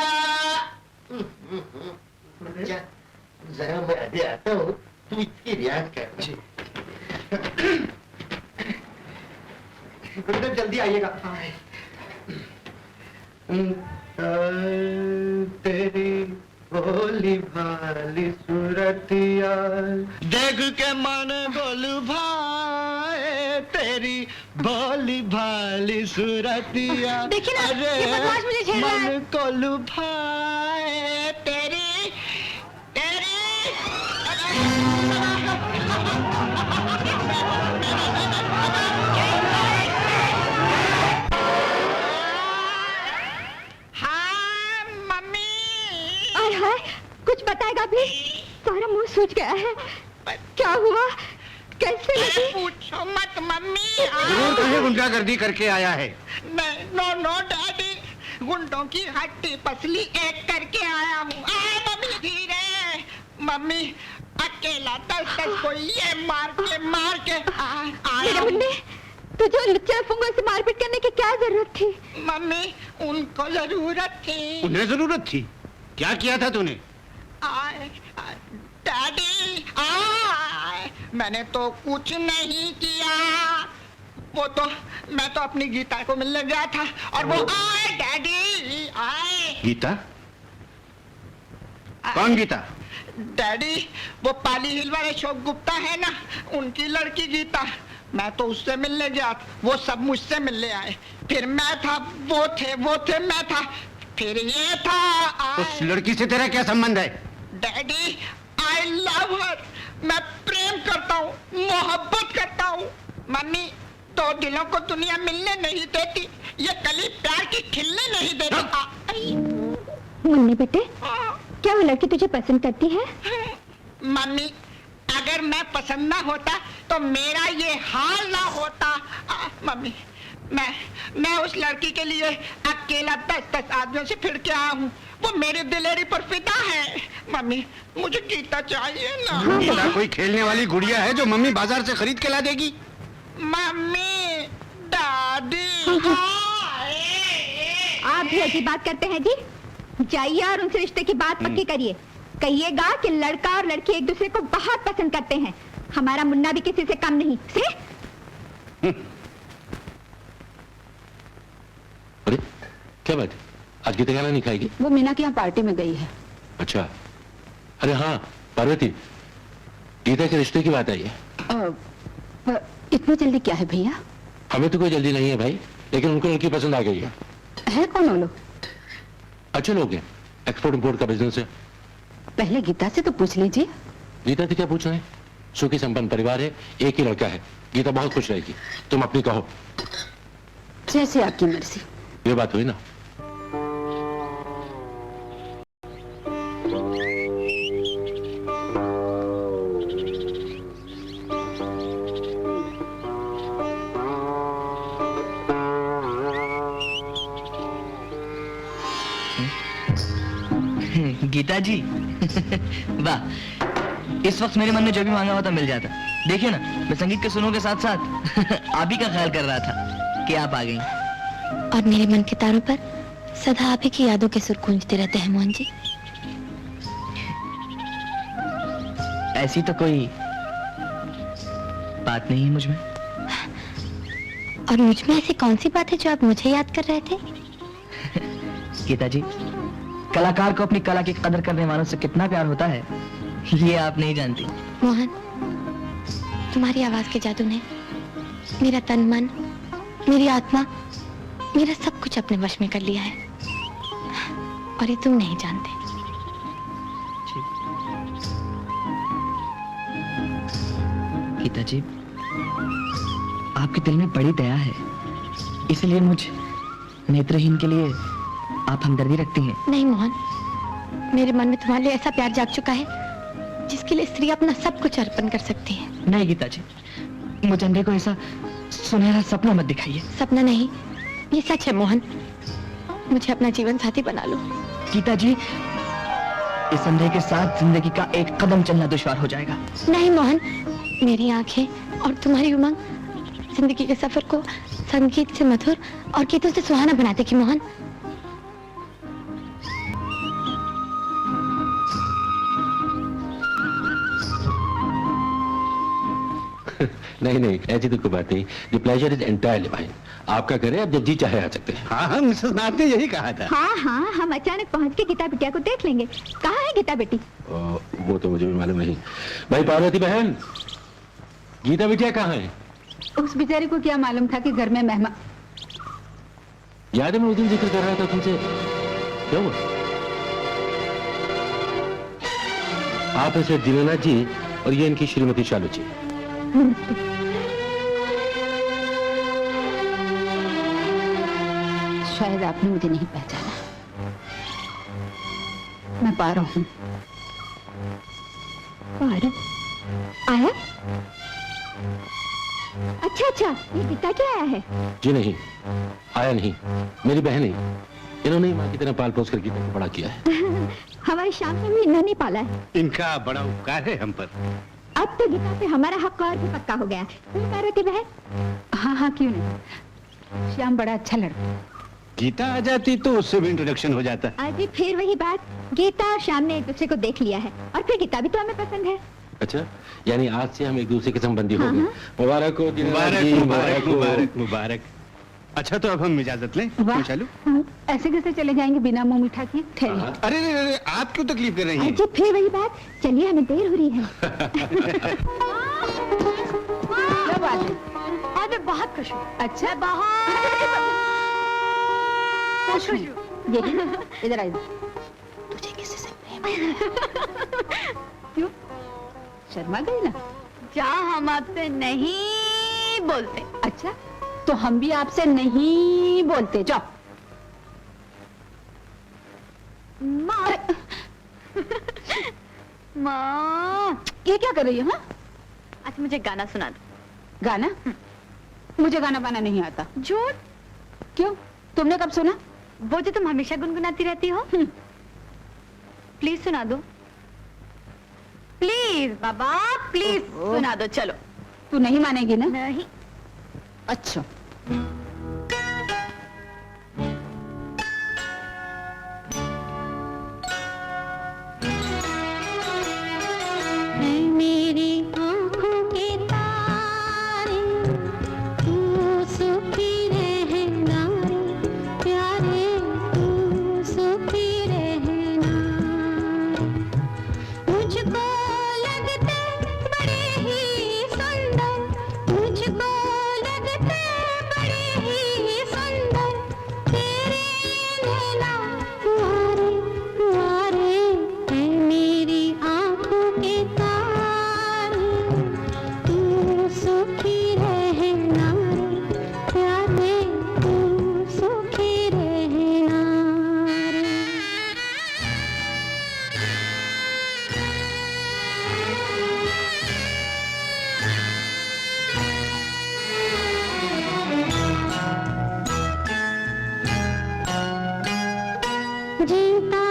जरा मैं आगे आता हूँ, तू इसकी रियाज कर। गुरुदेव जल्दी आइएगा। तेरी भोली भाली सूरतिया देख के मन गोल भाए, तेरी भोली भाली सूरतिया। देखिए ना, ये बदमाश मुझे छेड़ रहा है। मन गोल भाए, तेरी तेरी। कुछ बताएगा भी? सारा मुंह सूज गया है। क्या हुआ? कैसे लगी? पूछो मत मम्मी। जरूर कहीं गुंडागर्दी करके आया है। नो नो डैडी, गुंडों की हड्डी पसली एक करके आया हूँ। मम्मी धीरे। मम्मी अकेला 10 को ये मार के मेरे मुन्ने, तुझे उन लुच्चे लफंगों से मारपीट करने की क्या जरूरत थी? मम्मी उनको जरूरत थी। उन्हें जरूरत थी? क्या किया था तूने? डैडी, मैंने तो कुछ नहीं किया। वो तो मैं तो अपनी गीता को मिलने गया था और वो आए डैडी आए। गीता? कौन गीता? डैडी, वो पाली हिल वाले अशोक गुप्ता है ना, उनकी लड़की गीता। मैं तो उससे मिलने गया, वो सब मुझसे मिलने आए। फिर मैं था, वो थे, मैं था, फिर ये था। उस लड़की से तेरा क्या संबंध है? डैडी, आई लव हर। मैं प्रेम करता हूँ, मोहब्बत करता हूँ। मम्मी, 2 दिलों को दुनिया मिलने नहीं देती, ये कली प्यार की खिलने नहीं देती। मुन्नी बेटे, क्या वो लड़की तुझे पसंद करती है? मम्मी, अगर मैं पसंद ना होता तो मेरा ये हाल ना होता। मम्मी, मैं उस लड़की के लिए अकेला 10 आदमियों से फिर के आया हूँ। वो मेरे दिलेरी पर फिदा है। मम्मी, मुझे गीता चाहिए ना। गीता कोई खेलने वाली गुड़िया है जो मम्मी बाजार से खरीद के ला देगी? मम्मी, दादी। आप भी ऐसी बात करते हैं जी? जाइए और उनसे रिश्ते की बात पक्की करिए। कहिएगा कि लड़का और लड़की एक दूसरे को बहुत पसंद करते हैं। हमारा मुन्ना भी किसी से कम नहीं। से? अरे क्या बात है, आज गीता खाना नहीं खाएगी? वो मीना के यहाँ पार्टी में गई है। अच्छा, अरे हाँ पार्वती, गीता के रिश्ते की बात आई है। इतनी जल्दी क्या है भैया? हमें तो कोई जल्दी नहीं है भाई, लेकिन उनको लड़की पसंद आ गई है। है कौन वो लोग? अच्छे लोग हैं, एक्सपोर्ट इंपोर्ट का बिजनेस है। पहले गीता से तो पूछ लीजिए। गीता से क्या पूछ रहे हैं? सुखी संपन्न परिवार है, एक ही लड़का है, गीता बहुत खुश रहेगी। तुम अपनी कहो। जैसे आपकी मर्जी। ये बात हुई ना। गीता जी वाह, इस वक्त मेरे मन में जो भी मांगा होता मिल जाता। देखिए ना, मैं संगीत के सुनों के साथ साथ आप ही का ख्याल कर रहा था कि आप आ गई। और मेरे मन के तारों पर सदा आप ही की यादों के सुर गूंजते रहते हैं मोहन जी। ऐसी तो कोई बात नहीं है मुझ में। और मुझ में ऐसी कौन सी बात है जो आप मुझे याद कर रहे थे? गीता जी, कलाकार को अपनी कला की कदर करने वालों से कितना प्यार होता है, ये आप नहीं जानती। मोहन, तुम्हारी आवाज के जादू ने मेरा तन मन, मेरी आत्मा, मेरा सब कुछ अपने वश में कर लिया है, और ये तुम नहीं जानते। गीता जी, आपके दिल में बड़ी दया है, इसलिए मुझ नेत्रहीन के लिए आप हमदर्दी रखती हैं। नहीं मोहन, मेरे मन में तुम्हारे लिए ऐसा प्यार जाग चुका है जिसके लिए स्त्री अपना सब कुछ अर्पण कर सकती है। नहीं गीता जी, मुझे अंधे को ऐसा सुनहरा सपना मत दिखाइए। सपना नहीं, ये सच है मोहन। मुझे अपना जीवन साथी बना लो। गीता जी, इस अंधे के साथ जिंदगी का एक कदम चलना दुश्वार हो जाएगा। नहीं मोहन, मेरी आंखें और तुम्हारी उमंग जिंदगी के सफर को संगीत से मधुर और गीतों से सुहाना बना देगी मोहन। नहीं नहीं, ऐसी तो कोई बात नहीं। The pleasure is entirely mine. आपका करे, आप जब जी चाहे आ सकते हैं। हाँ हाँ, मिसेस नाथ ने यही कहा था। हाँ हाँ, हम अचानक पहुंच के गीता बिटिया को देख लेंगे। कहाँ है गीता बेटी? वो तो मुझे भी मालूम नहीं। भाई पार्वती बहन, गीता बिटिया कहाँ है? उस बेचारी को क्या मालूम था कि घर में मेहमान। याद है मैं उस दिन जिक्र कर रहा था तुमसे, क्या हुआ? आप ऐसे दीनानाथ जी और ये इनकी श्रीमती शालू जी। शायद आपने मुझे नहीं पहचाना। मैं पारो हूँ। पारो आया? अच्छा अच्छा, ये पिता क्या आया है? जी नहीं, आया नहीं, मेरी बहन ही। इन्होंने ही माँ की तरह पाल पोस कर गीता को बड़ा किया है। हमारे श्याम ने भी इन्होंने पाला है। इनका बड़ा उपकार है हम पर। अब तो गीता पे हमारा हक और भी पक्का हो गया। पार्वती बहन? हाँ हाँ, क्यों नहीं। श्याम बड़ा अच्छा लड़का। गीता आ जाती तो उससे भी इंट्रोडक्शन हो जाता। अरे फिर वही बात, गीता और श्याम ने एक दूसरे को देख लिया है, और फिर गीता भी तो हमें पसंद है। अच्छा, यानी आज से हम एक दूसरे के संबंधी हो गए। मुबारक हो दीनानाथ मुबारक जी, मुबारक हो। मुबारक मुबारक। अच्छा, तो अब हम इजाजत लें। वाह, चालू। ऐसे कैसे चले जाएंगे बिना मुंह मीठा किए? ठहरिए। अरे अरे अरे, आप क्यों तकलीफ कर रही हैं? अच्छा फिर वही बात, चलिए हमें देर हो रही है। क्या बात है? आज मैं बहुत खुश हूँ। अच्छा, बहुत खुश हूँ। यही, इधर आइए। तुझे किसी से प्रेम है? क्यों? शर्मा गई ना? जा, हम आपसे नहीं बोलते। अच्छा, तो हम भी आपसे नहीं बोलते। जाओ। माँ माँ, ये क्या कर रही है? हाँ, अच्छा मुझे गाना सुना दो। गाना? मुझे गाना गाना नहीं आता। झूठ। क्यों? तुमने कब सुना? वो जो तुम हमेशा गुनगुनाती रहती हो। प्लीज सुना दो, प्लीज बाबा, प्लीज सुना दो। चलो। तू नहीं मानेगी ना? नहीं। अच्छा। मेरी आँखों के तारे, तू सुखी रहना प्यारे, तू सुखी रहना। मुझको लगते बड़े ही सुंदर, मुझको लगते बड़े जीता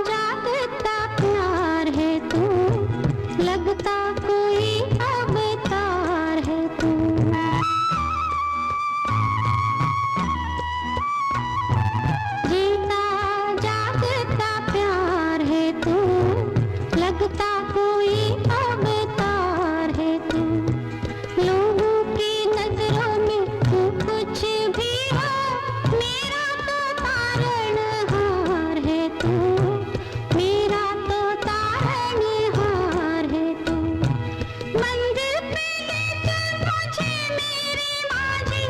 जागता प्यार है तू, लगता कोई अवतार है तू। जीता जागता प्यार है तू, लगता कोई अवतार है तू। लोगों की नजरों में तू कुछ भी हो, मेरा तो तारणहार है तू, मेरा तो तारणहार है तू। मंजिल पे ले चल मुझे मेरे माझी,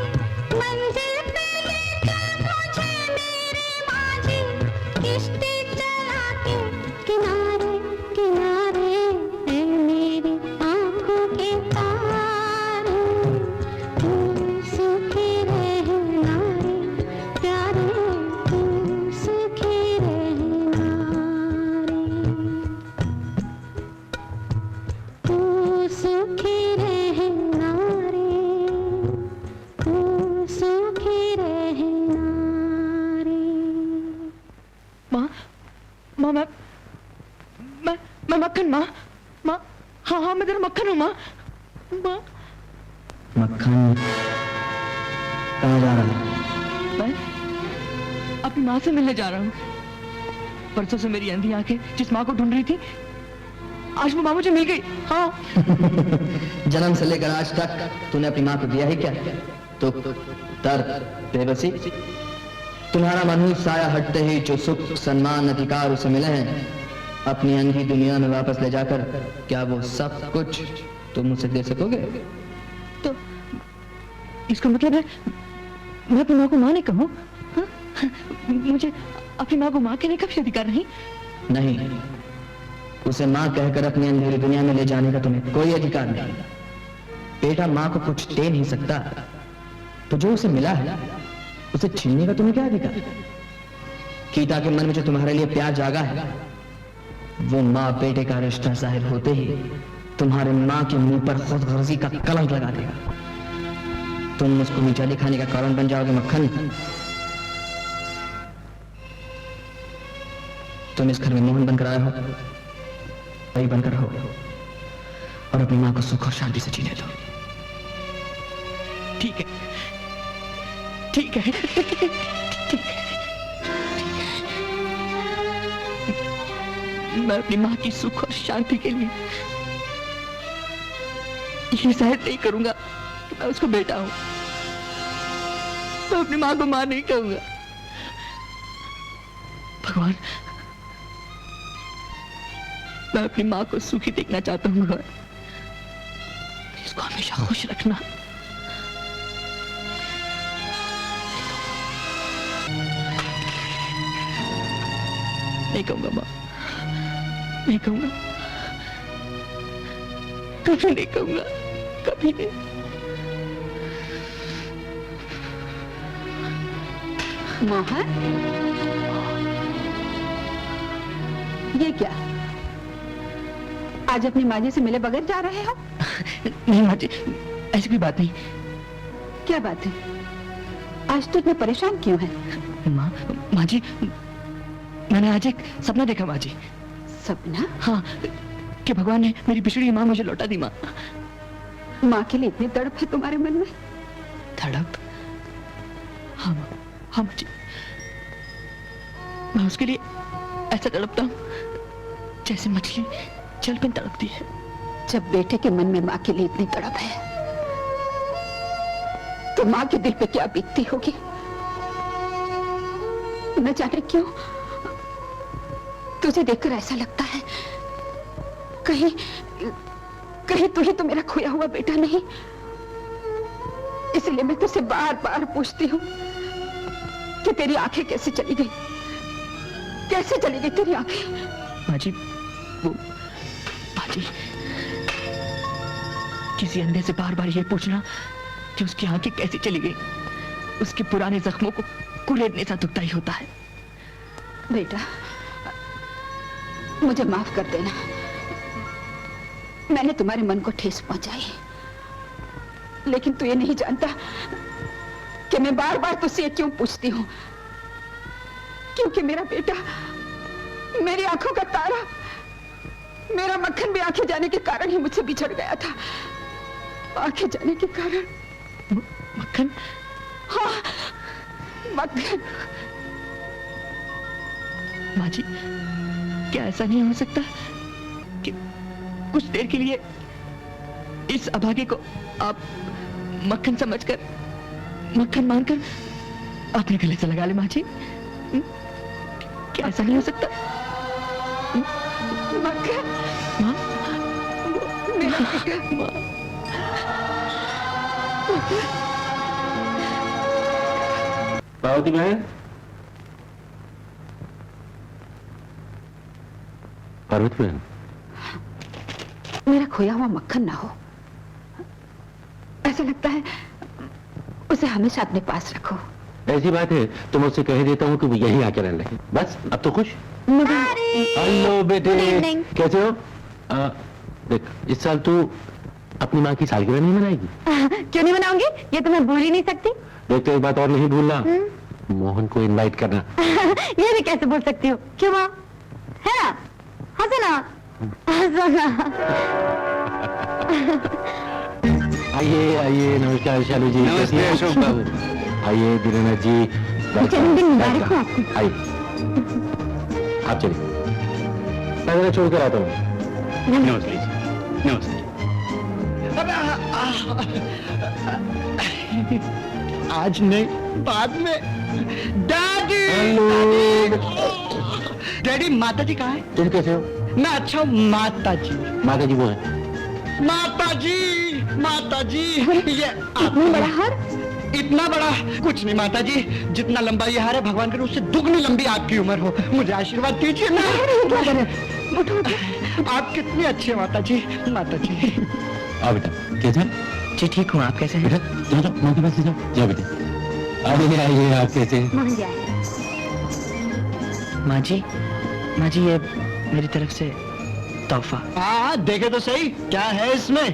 मंजिल पे ले चल मुझे मेरे माझी, किश्ती चला के किनारे किनारे है मेरी आंखों के तारे। तू सुखी रहना रे प्यारे, तू सुखी रहना रे, तू सुखी रहना रे, तू सुखी रहना रे। माँ माँ मैं मक्खन माँ माँ, हाँ हाँ मैं तेरा मक्खन हूँ माँ। माँ मक्खन कहाँ जा रहा है? मैं अपनी माँ से मिलने जा रहा हूँ। परसों से मेरी अंधी आंखें जिस माँ को ढूंढ रही थी, आज वो माँ मुझे मिल गई। हाँ जन्म से लेकर आज तक तूने अपनी माँ को दिया ही क्या? तो दर्द, बेबसी, तुम्हारा मनहूस साया हटते ही जो सुख सम्मान अधिकार उसे मिले हैं, अपनी अंधी दुनिया में वापस ले जाकर क्या वो सब कुछ तुम उसे दे सकोगे? तो इसका मतलब है मैं अपनी माँ को माँ नहीं कहूँ? हाँ? मुझे अपनी माँ को माँ कहने का भी अधिकार नहीं? नहीं, उसे माँ कहकर अपनी अंधेरी दुनिया में ले जाने का तुम्हें कोई अधिकार नहीं। बेटा माँ को कुछ दे नहीं सकता, तो जो उसे मिला है उसे छीनने का तुम्हें क्या अधिकार? गीता के मन में जो तुम्हारे लिए प्यार जागा है, वो माँ बेटे का रिश्ता जाहिर होते ही तुम्हारे माँ के मुंह पर खुदगर्जी का कलंक लगा देगा। तुम उसको मीठा दिखाने का कारण बन जाओगे मक्खन। तुम इस घर में मोहन बनकर आए हो, वही बनकर रहो और अपनी माँ को सुख और शांति से जीने दो। ठीक है, ठीक है, ठीक है। मैं अपनी माँ की सुख और शांति के लिए ये जाहिर नहीं करूंगा कि मैं उसको बेटा हूं। मैं अपनी माँ को माँ नहीं कहूंगा। भगवान, मैं अपनी माँ को सुखी देखना चाहता हूँ। भगवान, इसको हमेशा खुश रखना। नहीं कहूंगा माँ, नहीं कहूंगा, कभी नहीं कहूंगा, कभी नहीं। मोहन, ये क्या? आज अपनी माँ जी से मिले बगैर जा रहे हो? नहीं माँ जी, ऐसी कोई बात नहीं। क्या बात है? आज तो इतने परेशान क्यों है? माँ जी, मैंने आज एक सपना देखा माँ जी। सपना? हाँ, कि भगवान ने मेरी बिछड़ी माँ मुझे लौटा दी। माँ, माँ के लिए इतनी तड़प है तुम्हारे मन में? तड़प? हाँ माँ, हाँ माँ जी, मैं उसके लिए ऐसा तड़पता हूँ जैसे मछली जल में तड़पती है। जब बेटे के मन में माँ के लिए इतनी तड़प है, तो माँ के दिल पे क्या बीतती होगी? न जाने क्यों तुझे देखकर ऐसा लगता है कहीं कहीं तू ही तो मेरा खोया हुआ बेटा नहीं। इसलिए मैं तुझसे बार बार पूछती हूँ कि तेरी आंखें कैसे चली गई, कैसे चली गई तेरी आंखें? माँ जी, वो माँ जी, किसी अंधे से बार बार ये पूछना कि उसकी आंखें कैसे चली गई, उसके पुराने जख्मों को कुरेदने सा दुखता ही होता है। बेटा, मुझे माफ कर देना, मैंने तुम्हारे मन को ठेस पहुंचाई, लेकिन तू ये नहीं जानता कि मैं बार बार तुझसे क्यों पूछती हूँ, क्योंकि मेरा बेटा आंखों का तारा। मेरा मक्खन भी आंखें जाने के कारण ही मुझसे बिछड़ गया था। आंखें जाने के कारण। मक्खन? हाँ, मक्खन। माँ जी, क्या ऐसा नहीं हो सकता कि कुछ देर के लिए इस अभागे को आप मक्खन समझकर, मक्खन मानकर अपने गले से लगा ले माँ जी? क्या ऐसा नहीं हो सकता? मक्खन, माँ, मेरा मक्खन। पार्वती बहन, पार्वती बहन, मेरा खोया हुआ मक्खन ना हो। ऐसा लगता है उसे हमेशा अपने पास रखो। ऐसी बात है तो मैं उससे कह देता हूँ कि वो यहीं आके रहने लगे। बस अब तो खुश? हेलो बेटे, कैसे हो? देख, इस साल तू अपनी माँ की सालगिरह नहीं मनाएगी? क्यों नहीं मनाऊंगी? ये तो मैं भूल ही नहीं सकती। देख, तो एक बात और नहीं भूलना, मोहन को इनवाइट करना। ये भी कैसे बोल सकती हूँ? क्यों माँ? है ना? हंसो ना, हंसो ना। आइए आइए, नमस्कार शालू जी। नमस्ते अशोक बाबू। आइए दीनानाथ जी, जन्मदिन मुबारक हो आपको। आइए, आप चलिए, मैं छोड़ कर आता हूँ। नमस्ते जी, नमस्ते। आज नहीं, बाद में। डैडी, डैडी, माता जी कहाँ है? तुम कैसे हो? मैं अच्छा हूँ माता जी। माता जी वो है? माता जी, माता जी, ये इतना बड़ा हार? इतना बड़ा कुछ नहीं माता जी, जितना लंबा ये हार है भगवान करे उससे दुगनी लंबी आपकी उम्र हो। मुझे आशीर्वाद दीजिए ना। आप कितनी अच्छी है माता जी, माता जी। आओ बेटा, कैसे? जी ठीक हूँ, आप कैसे हैं? बेटा जाओ जाओ, माँ के पास जाओ। जाओ बेटा। आइए आइए, आप कैसे हैं? मोहन जी आए। माँ जी ये मेरी तरफ से तोहफा। हाँ, देखे तो सही क्या है इसमें।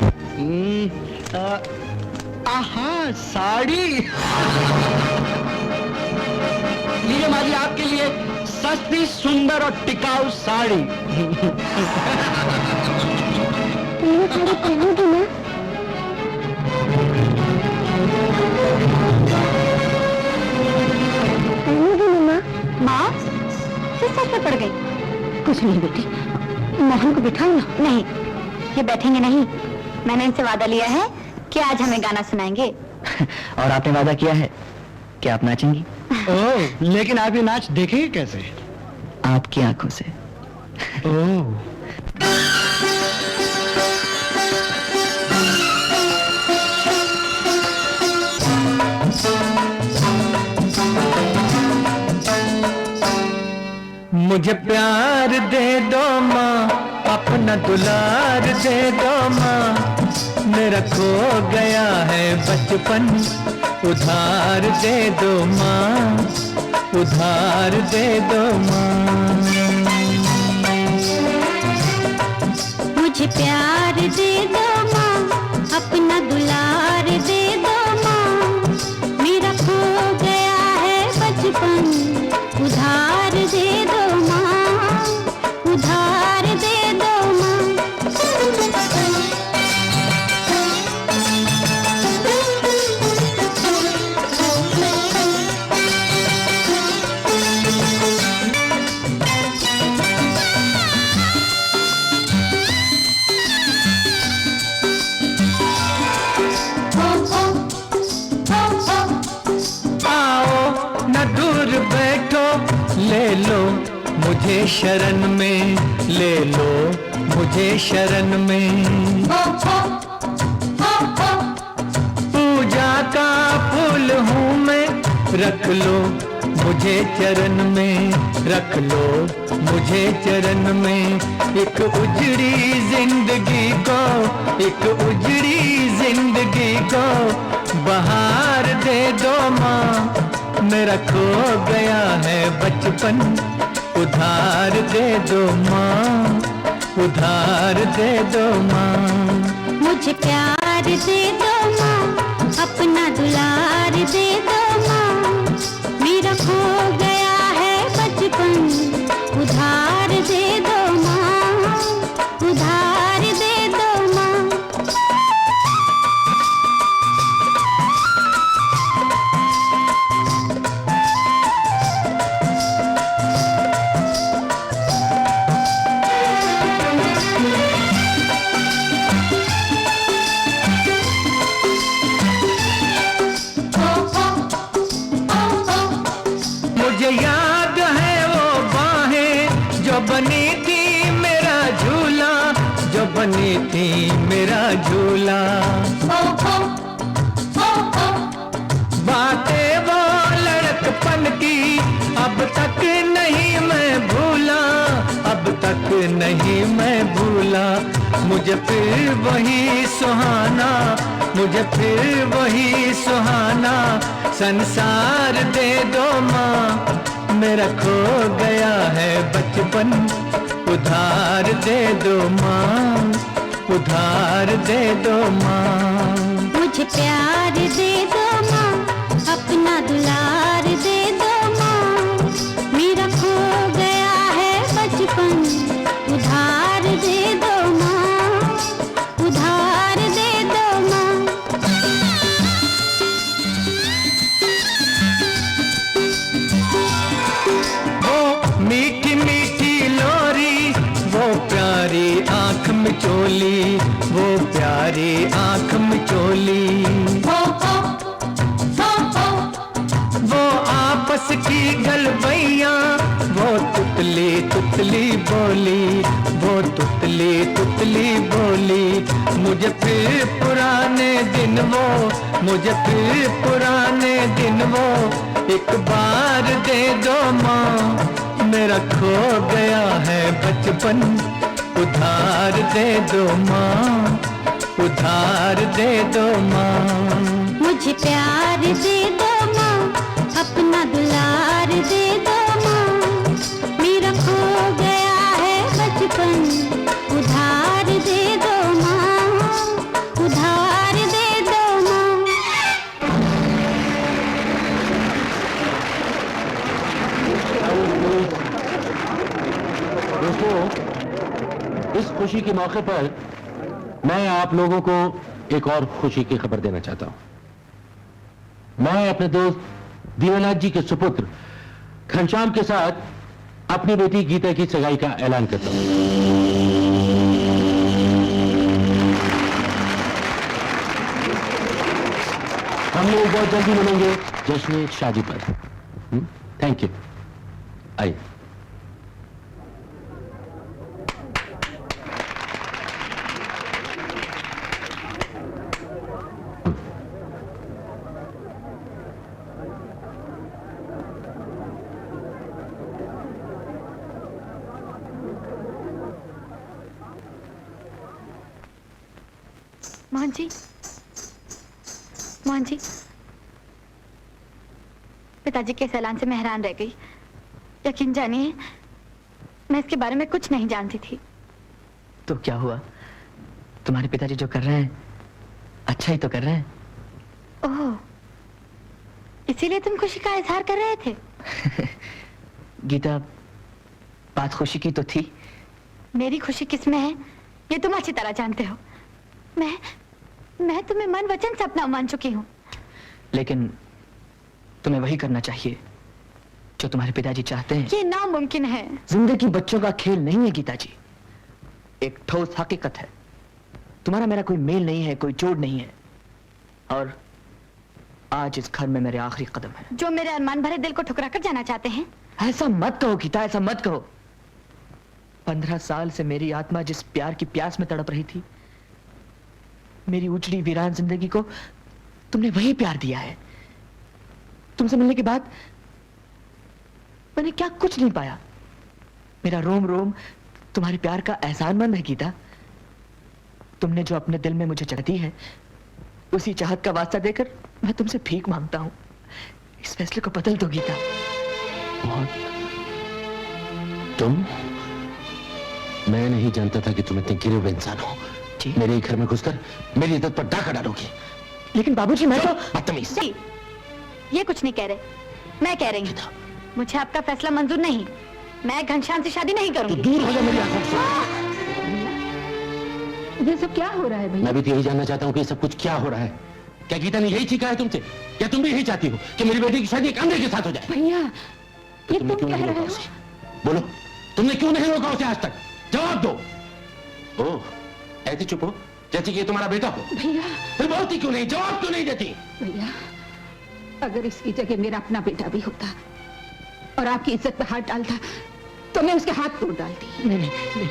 आहा, साड़ी। लीजिए माँ जी, आपके लिए सस्ती, सुंदर और टिकाऊ साड़ी। माँ, किस सच में पड़ गई? कुछ नहीं बेटी, मोहन को बिठाओ ना। नहीं, ये बैठेंगे नहीं। मैंने इनसे वादा लिया है कि आज हमें गाना सुनाएंगे। और आपने वादा किया है कि आप नाचेंगी। ओह, लेकिन आप ये नाच देखेंगे कैसे? आपकी आंखों से। ओह। मुझे प्यार दे दो माँ, अपना दुलार दे दो माँ, मेरा खो गया है बचपन, उधार दे दो माँ, उधार दे दो माँ। मुझे प्यार दे दो माँ, अपना दुलार दे दो माँ, मेरा खो गया है बचपन, उधार दे दो माँ, उधार दे दो माँ। ले लो मुझे शरण में, ले लो मुझे शरण में, पूजा का फूल हूँ मैं, रख लो मुझे चरण में, रख लो मुझे चरण में। एक उजड़ी जिंदगी को, एक उजड़ी जिंदगी को बहार दे दो माँ, मेरा खो गया है बचपन, उधार दे दो माँ, उधार दे दो माँ। मुझे प्यार दे दो माँ, अपना दुलार दे दो माँ, मेरा खो गया है बचपन, उधार दे बनी थी मेरा झूला, जो बनी थी मेरा झूला। बातें वो लड़कपन की अब तक नहीं मैं भूला, अब तक नहीं मैं भूला। मुझे फिर वही सुहाना, मुझे फिर वही सुहाना संसार दे दो माँ। मेरा खो गया है बचपन, उधार दे दो माँ, उधार दे दो माँ। मुझे प्यार दे दो माँ, अपना दुलार दे दो माँ। मेरा खो गया है बचपन, उधार दे दो माँ, उधार दे दो माँ। वो मीठी मीठी लोरी, वो प्यारी आंख मिचोली, वो प्यारी आंख मिचोली। वो आपस की गलबैया, वो तुतली तुतली बोली, वो तुतली तुतली बोली। मुझे फिर पुराने दिन वो, मुझे फिर पुराने दिन वो एक बार दे दो माँ। मेरा खो गया है बचपन, उधार दे दो माँ, उधार दे दो माँ। मुझे प्यार दे दो माँ, अपना दुलार दे दो माँ। मेरा खो गया है बचपन, उधार दे दो माँ, उधार दे दो माँ। दोस्तों, इस खुशी के मौके पर मैं आप लोगों को एक और खुशी की खबर देना चाहता हूं। मैं अपने दोस्त दीनानाथ जी के सुपुत्र घनश्याम के साथ अपनी बेटी गीता की सगाई का ऐलान करता हूं। हम लोग बहुत जल्दी मिलेंगे जश्न शादी पर। Thank you. आइए। मोहन जी, मोहन जी, पिताजी के इस ऐलान से मैं हैरान रह गई। यकीन जानिए, मैं इसके बारे में कुछ नहीं जानती थी। तो क्या हुआ? तुम्हारे पिताजी जो कर रहे हैं अच्छा ही तो कर रहे हैं। ओह, इसीलिए तुम खुशी का इजहार कर रहे थे? गीता, बात खुशी की तो थी। मेरी खुशी किसमें है ये तुम अच्छी तरह जानते हो। मैं तुम्हें मन वचन से अपना मान चुकी हूँ। लेकिन तुम्हें वही करना चाहिए जो तुम्हारे पिताजी चाहते हैं। ये नामुमकिन है। जिंदगी बच्चों का खेल नहीं है गीता जी, एक ठोस हकीकत है। तुम्हारा मेरा कोई मेल नहीं है, कोई जोड़ नहीं है, और आज इस घर में मेरे आखिरी कदम है। जो मेरे अरमान भरे दिल को ठुकरा कर जाना चाहते हैं। ऐसा मत कहो गीता, ऐसा मत कहो। 15 साल से मेरी आत्मा जिस प्यार की प्यास में तड़प रही थी, मेरी उजड़ी वीरान जिंदगी को तुमने वही प्यार दिया है। तुमसे मिलने के बाद मैंने क्या कुछ नहीं पाया। मेरा रोम रोम तुम्हारे प्यार का एहसानमंद है गीता। तुमने जो अपने दिल में मुझे जगह दी है, उसी चाहत का वास्ता देकर मैं तुमसे भीख मांगता हूं। इस फैसले को बदल दो गीता। तुम? मैं नहीं जानता था कि तुम इतने गिरे हुए इंसान हो। मेरे घर में घुसकर मेरी इज्जत पर डाका डालोगी। लेकिन बाबूजी, मैं तो बदतमीज। ये कुछ नहीं कह रहे, मैं कह रही हूँ मुझे आपका फैसला मंजूर नहीं। मैं घनश्याम से शादी नहीं करूंगी। तो दूर हो जा मेरी आंखों से। ये सब क्या हो रहा है भैया? मैं भी तो यही जानना चाहता हूँ कि ये सब कुछ क्या हो रहा है। क्या गीता ने यही सीखा है तुमसे? क्या तुम भी यही चाहती हो कि मेरी बेटी की शादी एक अंधे के साथ हो जाए? भैया, ये तुमने क्यों नहीं रोका उसे? बोलो, तुमने क्यों नहीं रोका उसे आज तक? जवाब दो। ओह, ऐसे चुप हो जैसे कि ये तुम्हारा बेटा हो। भैया, फिर बोलती क्यों नहीं, जवाब क्यों नहीं देती? भैया, अगर इसकी जगह मेरा अपना बेटा भी होता और आपकी इज्जत पे हाथ डालता तो मैं उसके हाथ तोड़ डालती। नहीं नहीं नहीं,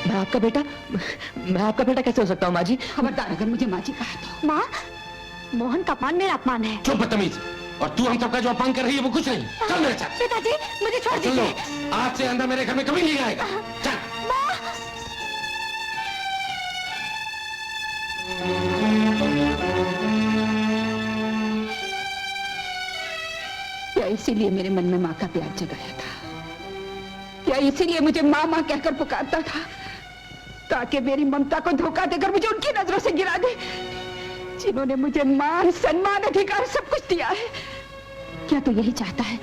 मैं आपका बेटा कैसे हो सकता हूँ माँ जी? खबरदार अगर मुझे माँ जी कहा तो। माँ, मोहन का अपमान मेरा अपमान है। चुप बदतमीज, और तू हम सबका जो अपमान कर रही है वो कुछ नहीं। चल मेरे साथ। पिताजी मुझे छोड़ सुन लो, दीजिए। आज से अंदर मेरे घर में कभी नहीं आएगा। चल। क्या इसीलिए मेरे मन में माँ का प्यार जगाया था? क्या इसीलिए मुझे माँ माँ कहकर पुकारता था, ताकि मेरी ममता को धोखा देकर मुझे उनकी नजरों से गिरा दे, जिन्होंने मुझे मान, सम्मान, अधिकार सब कुछ दिया है? क्या तू यही चाहता है?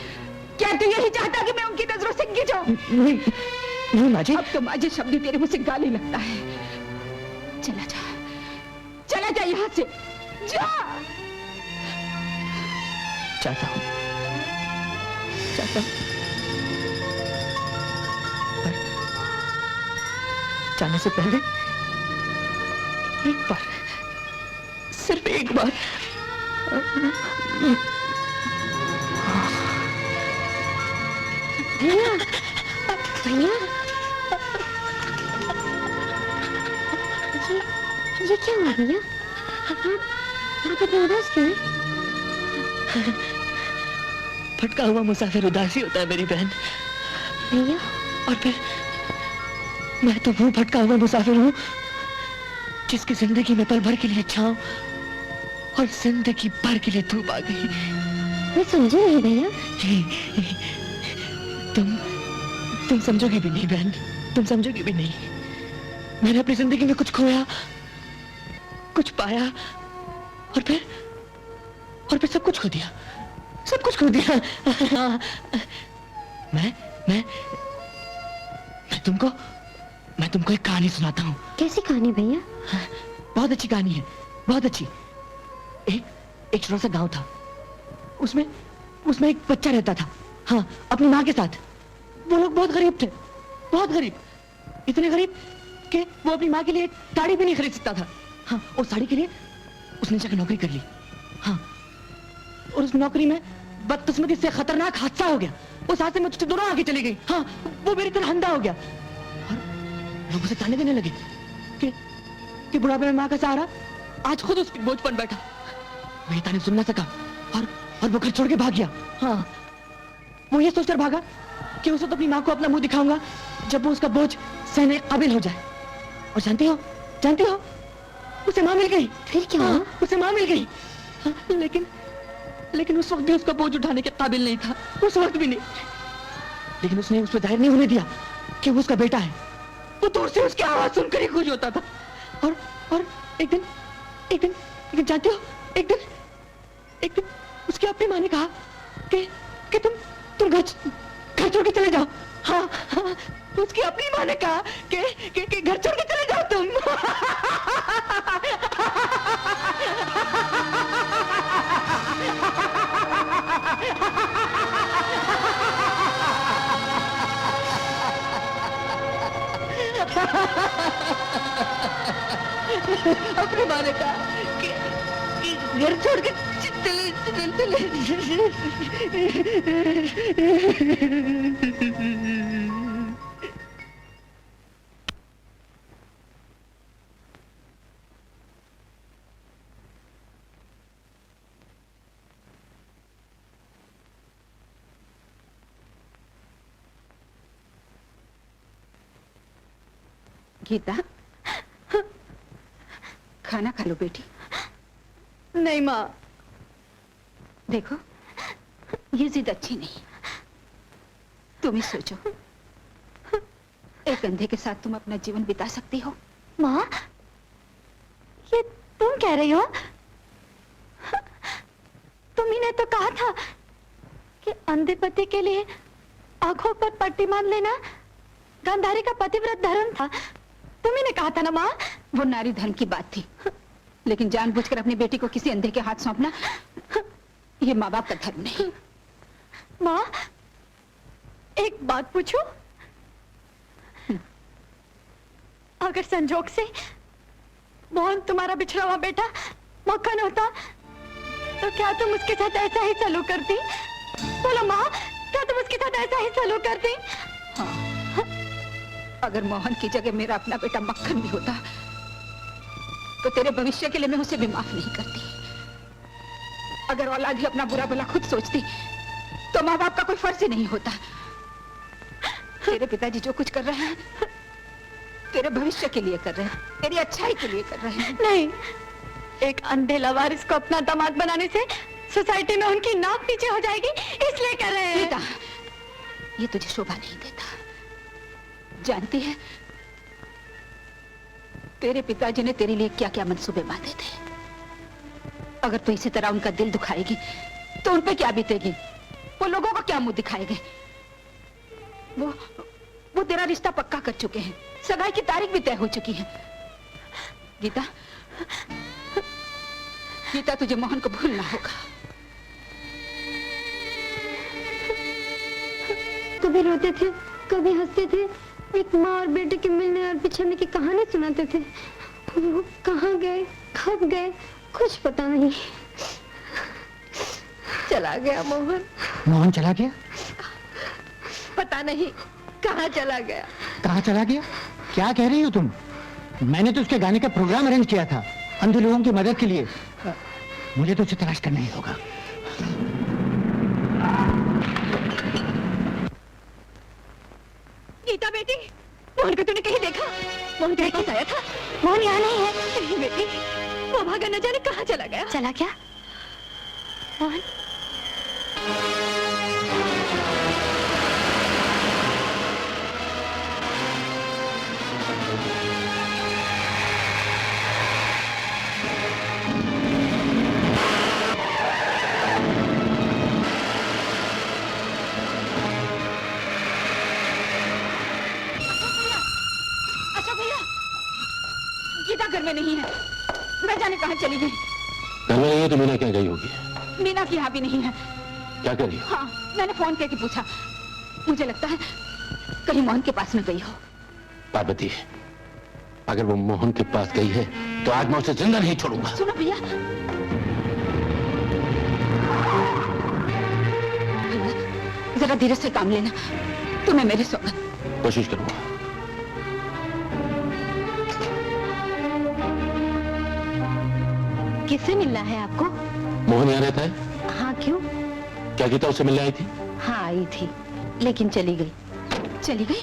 क्या तू यही चाहता है कि मैं उनकी नजरों से गिर जाऊं? नहीं माँ जी। अब तो माँ जी शब्द तेरे मुझसे गाली लगता है। चला जा, चला जा यहाँ से, जा। चाहता हूँ पर जाने से पहले एक बार, सिर्फ एक बार भैया, भैया, ये क्या हुआ भैया? आप इतने उदास क्यों हैं? भटका हुआ मुसाफिर उदासी होता है मेरी बहन। भैया, और फिर मैं तो वो भटका हुआ मुसाफिर हूँ जिसकी जिंदगी में पल भर के लिए छांव और जिंदगी भर के लिए धूप आ गई। मैं समझी नहीं भैया। तुम समझोगी भी नहीं बहन, तुम समझोगी भी नहीं। मैंने अपनी जिंदगी में कुछ खोया, कुछ पाया, और फिर सब कुछ खो दिया, सब कुछ खो दिया। मैं तुमको एक कहानी सुनाता हूँ। कैसी कहानी भैया? बहुत अच्छी कहानी है, बहुत अच्छी। एक छोटा सा गांव था, उसमें एक बच्चा रहता था, हाँ, अपनी माँ के साथ। वो लोग बहुत गरीब थे, बहुत गरीब, इतने गरीब कि वो अपनी माँ के लिए साड़ी भी नहीं खरीद सकता था। हाँ, और साड़ी के लिए उसने जाकर नौकरी कर ली। हाँ, और उस नौकरी में बदकिस्मती से खतरनाक हादसा हो गया। उस हादसे में दोनों आगे चली गई। हाँ, वो मेरी तरह अंधा हो गया। और लोग उसे ताने देने लगे कि बुढ़ापे में माँ का सहारा, आज खुद उसकी बोझ पर बैठा। वो ये ताने सुन ना सका और वो घर छोड़ के भाग गया। हाँ, वो ये सोचकर भागा कि उसे तो अपनी माँ को अपना मुंह दिखाऊंगा जब वो उसका बोझ सहने के काबिल हो जाए। और जानती हो उसे माँ मिल गई। फिर क्या? हाँ, उसे माँ मिल गई। हाँ, लेकिन उस वक्त भी उसका बोझ उठाने के काबिल नहीं था, उस वक्त भी नहीं। लेकिन उसने उस पर जाहिर नहीं होने दिया कि वो उसका बेटा है। वो दूर से उसकी आवाज सुनकर ही खुश होता था। और एक दिन जानते हो, एक दिन उसकी अपनी माँ ने कहा कि तुम घर छोड़ के चले जाओ। हाँ, उसकी अपनी माँ ने कहा कि घर छोड़ के चले जाओ तुम। अपनी माँ ने कहा कि घर छोड़ के गीता, खाना खा लो बेटी। नहीं माँ। देखो, ये जिद अच्छी नहीं। तुम ही सोचो, एक अंधे के साथ तुम अपना जीवन बिता सकती हो? माँ, ये तुम कह रही हो? तुम्ही ने तो कहा था कि अंधे पति के लिए आंखों पर पट्टी बांध लेना गांधारी का पतिव्रत धर्म था। तुम्ही ने कहा था ना माँ? वो नारी धर्म की बात थी, लेकिन जानबूझकर अपनी बेटी को किसी अंधे के हाथ सौंपना, ये माँ बाप का धर्म नहीं। माँ, एक बात पूछूं? अगर संजोग से मोहन तुम्हारा बिछड़ा हुआ बेटा मक्खन होता, तो क्या तुम उसके साथ ऐसा ही सलूक करती? बोलो माँ, अच्छा तुम उसके साथ ऐसा ही सलूक करती? हाँ। अगर मोहन की जगह मेरा अपना बेटा मक्खन भी होता तो तेरे भविष्य के लिए मैं उसे भी माफ नहीं करती। अगर औलाद ही अपना बुरा भला खुद सोचती तो माँ बाप का कोई फर्ज ही नहीं होता। तेरे पिताजी जो कुछ कर रहे हैं तेरे भविष्य के लिए कर रहे हैं, तेरी अच्छाई के लिए कर रहे हैं। नहीं, एक अंधे लवारिस को अपना दामाद बनाने से सोसाइटी में उनकी नाक नीचे हो जाएगी, इसलिए कर रहे हैं। बेटा, ये तुझे शोभा नहीं देता। जानती है तेरे पिताजी ने तेरे लिए क्या क्या मंसूबे बांधे थे। अगर तू इसी तरह उनका दिल दुखाएगी तो उन पे क्या बीतेगी? वो लोगों को क्या मुंह दिखाएंगे? वो तेरा रिश्ता पक्का कर चुके हैं, सगाई की तारीख भी तय हो चुकी है। गीता, गीता तुझे मोहन को भूलना होगा। कभी रोते थे, कभी हंसते थे, एक माँ और बेटे के मिलने और बिछड़ने की कहानी सुनाते थे। वो कहाँ गए, कब गए, कुछ पता नहीं। चला गया मोहन। मोहन चला गया? पता नहीं कहाँ चला गया। कहाँ चला गया? क्या कह रही हो तुम? मैंने तो उसके गाने का प्रोग्राम अरेंज किया था अंधे लोगों की मदद के लिए। मुझे तो उसे तलाश करना ही होगा। गीता बेटी, मोहन को तूने कहीं देखा? मोहन तेरे पास आया था? मोहन यहाँ नहीं है। नहीं बेटी, वो भागा न जाने कहाँ चला गया। चला क्या? मोहन? घर में नहीं है, न जाने कहाँ चली गई। घर में नहीं है तो मीना क्या गई होगी? मीना की यहाँ भी नहीं है। क्या कर रही हो? हाँ, मैंने फोन करके पूछा, मुझे लगता है कहीं मोहन के पास में गई हो। पार्वती, अगर वो मोहन के पास गई है तो आज मैं उसे जिंदा नहीं छोड़ूंगा। सुनो भैया, जरा धीरे से काम लेना, तुम्हें मेरी सौगंध। कोशिश करूंगा। किससे मिलना है आपको? मोहन यहाँ रहता है। हाँ, क्यों? क्या गीता उससे मिलने आई थी? हाँ, आई थी, लेकिन चली गई। चली गई?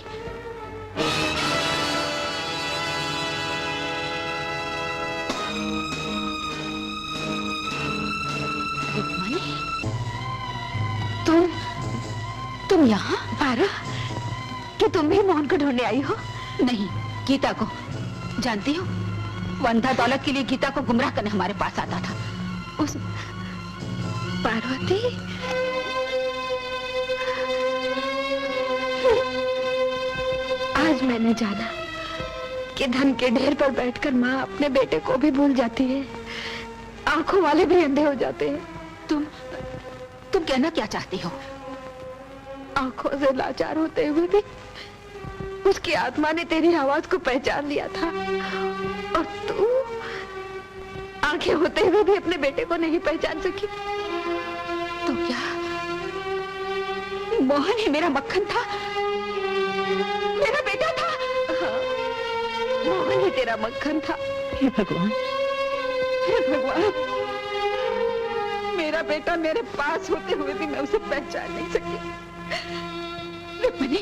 तुम यहाँ? पारो, कि तुम भी मोहन को ढूंढने आई हो? नहीं, गीता को। जानती हो, वो अंधा दौलत के लिए गीता को गुमराह करने हमारे पास आता था। उस पार्वती, आज मैंने जाना कि धन के ढेर पर बैठकर माँ अपने बेटे को भी भूल जाती है, आंखों वाले भी अंधे हो जाते हैं। तुम कहना क्या चाहती हो? आंखों से लाचार होते हुए भी उसकी आत्मा ने तेरी आवाज को पहचान लिया था, और तू आंखें होते हुए भी अपने बेटे को नहीं पहचान सकी। तो क्या मोहन ही मेरा मक्खन था, मेरा बेटा था? हाँ, मोहन ही तेरा मक्खन था। हे भगवान, हे भगवान, मेरा बेटा मेरे पास होते हुए भी मैं उसे पहचान नहीं सकी। रुक्मिणी,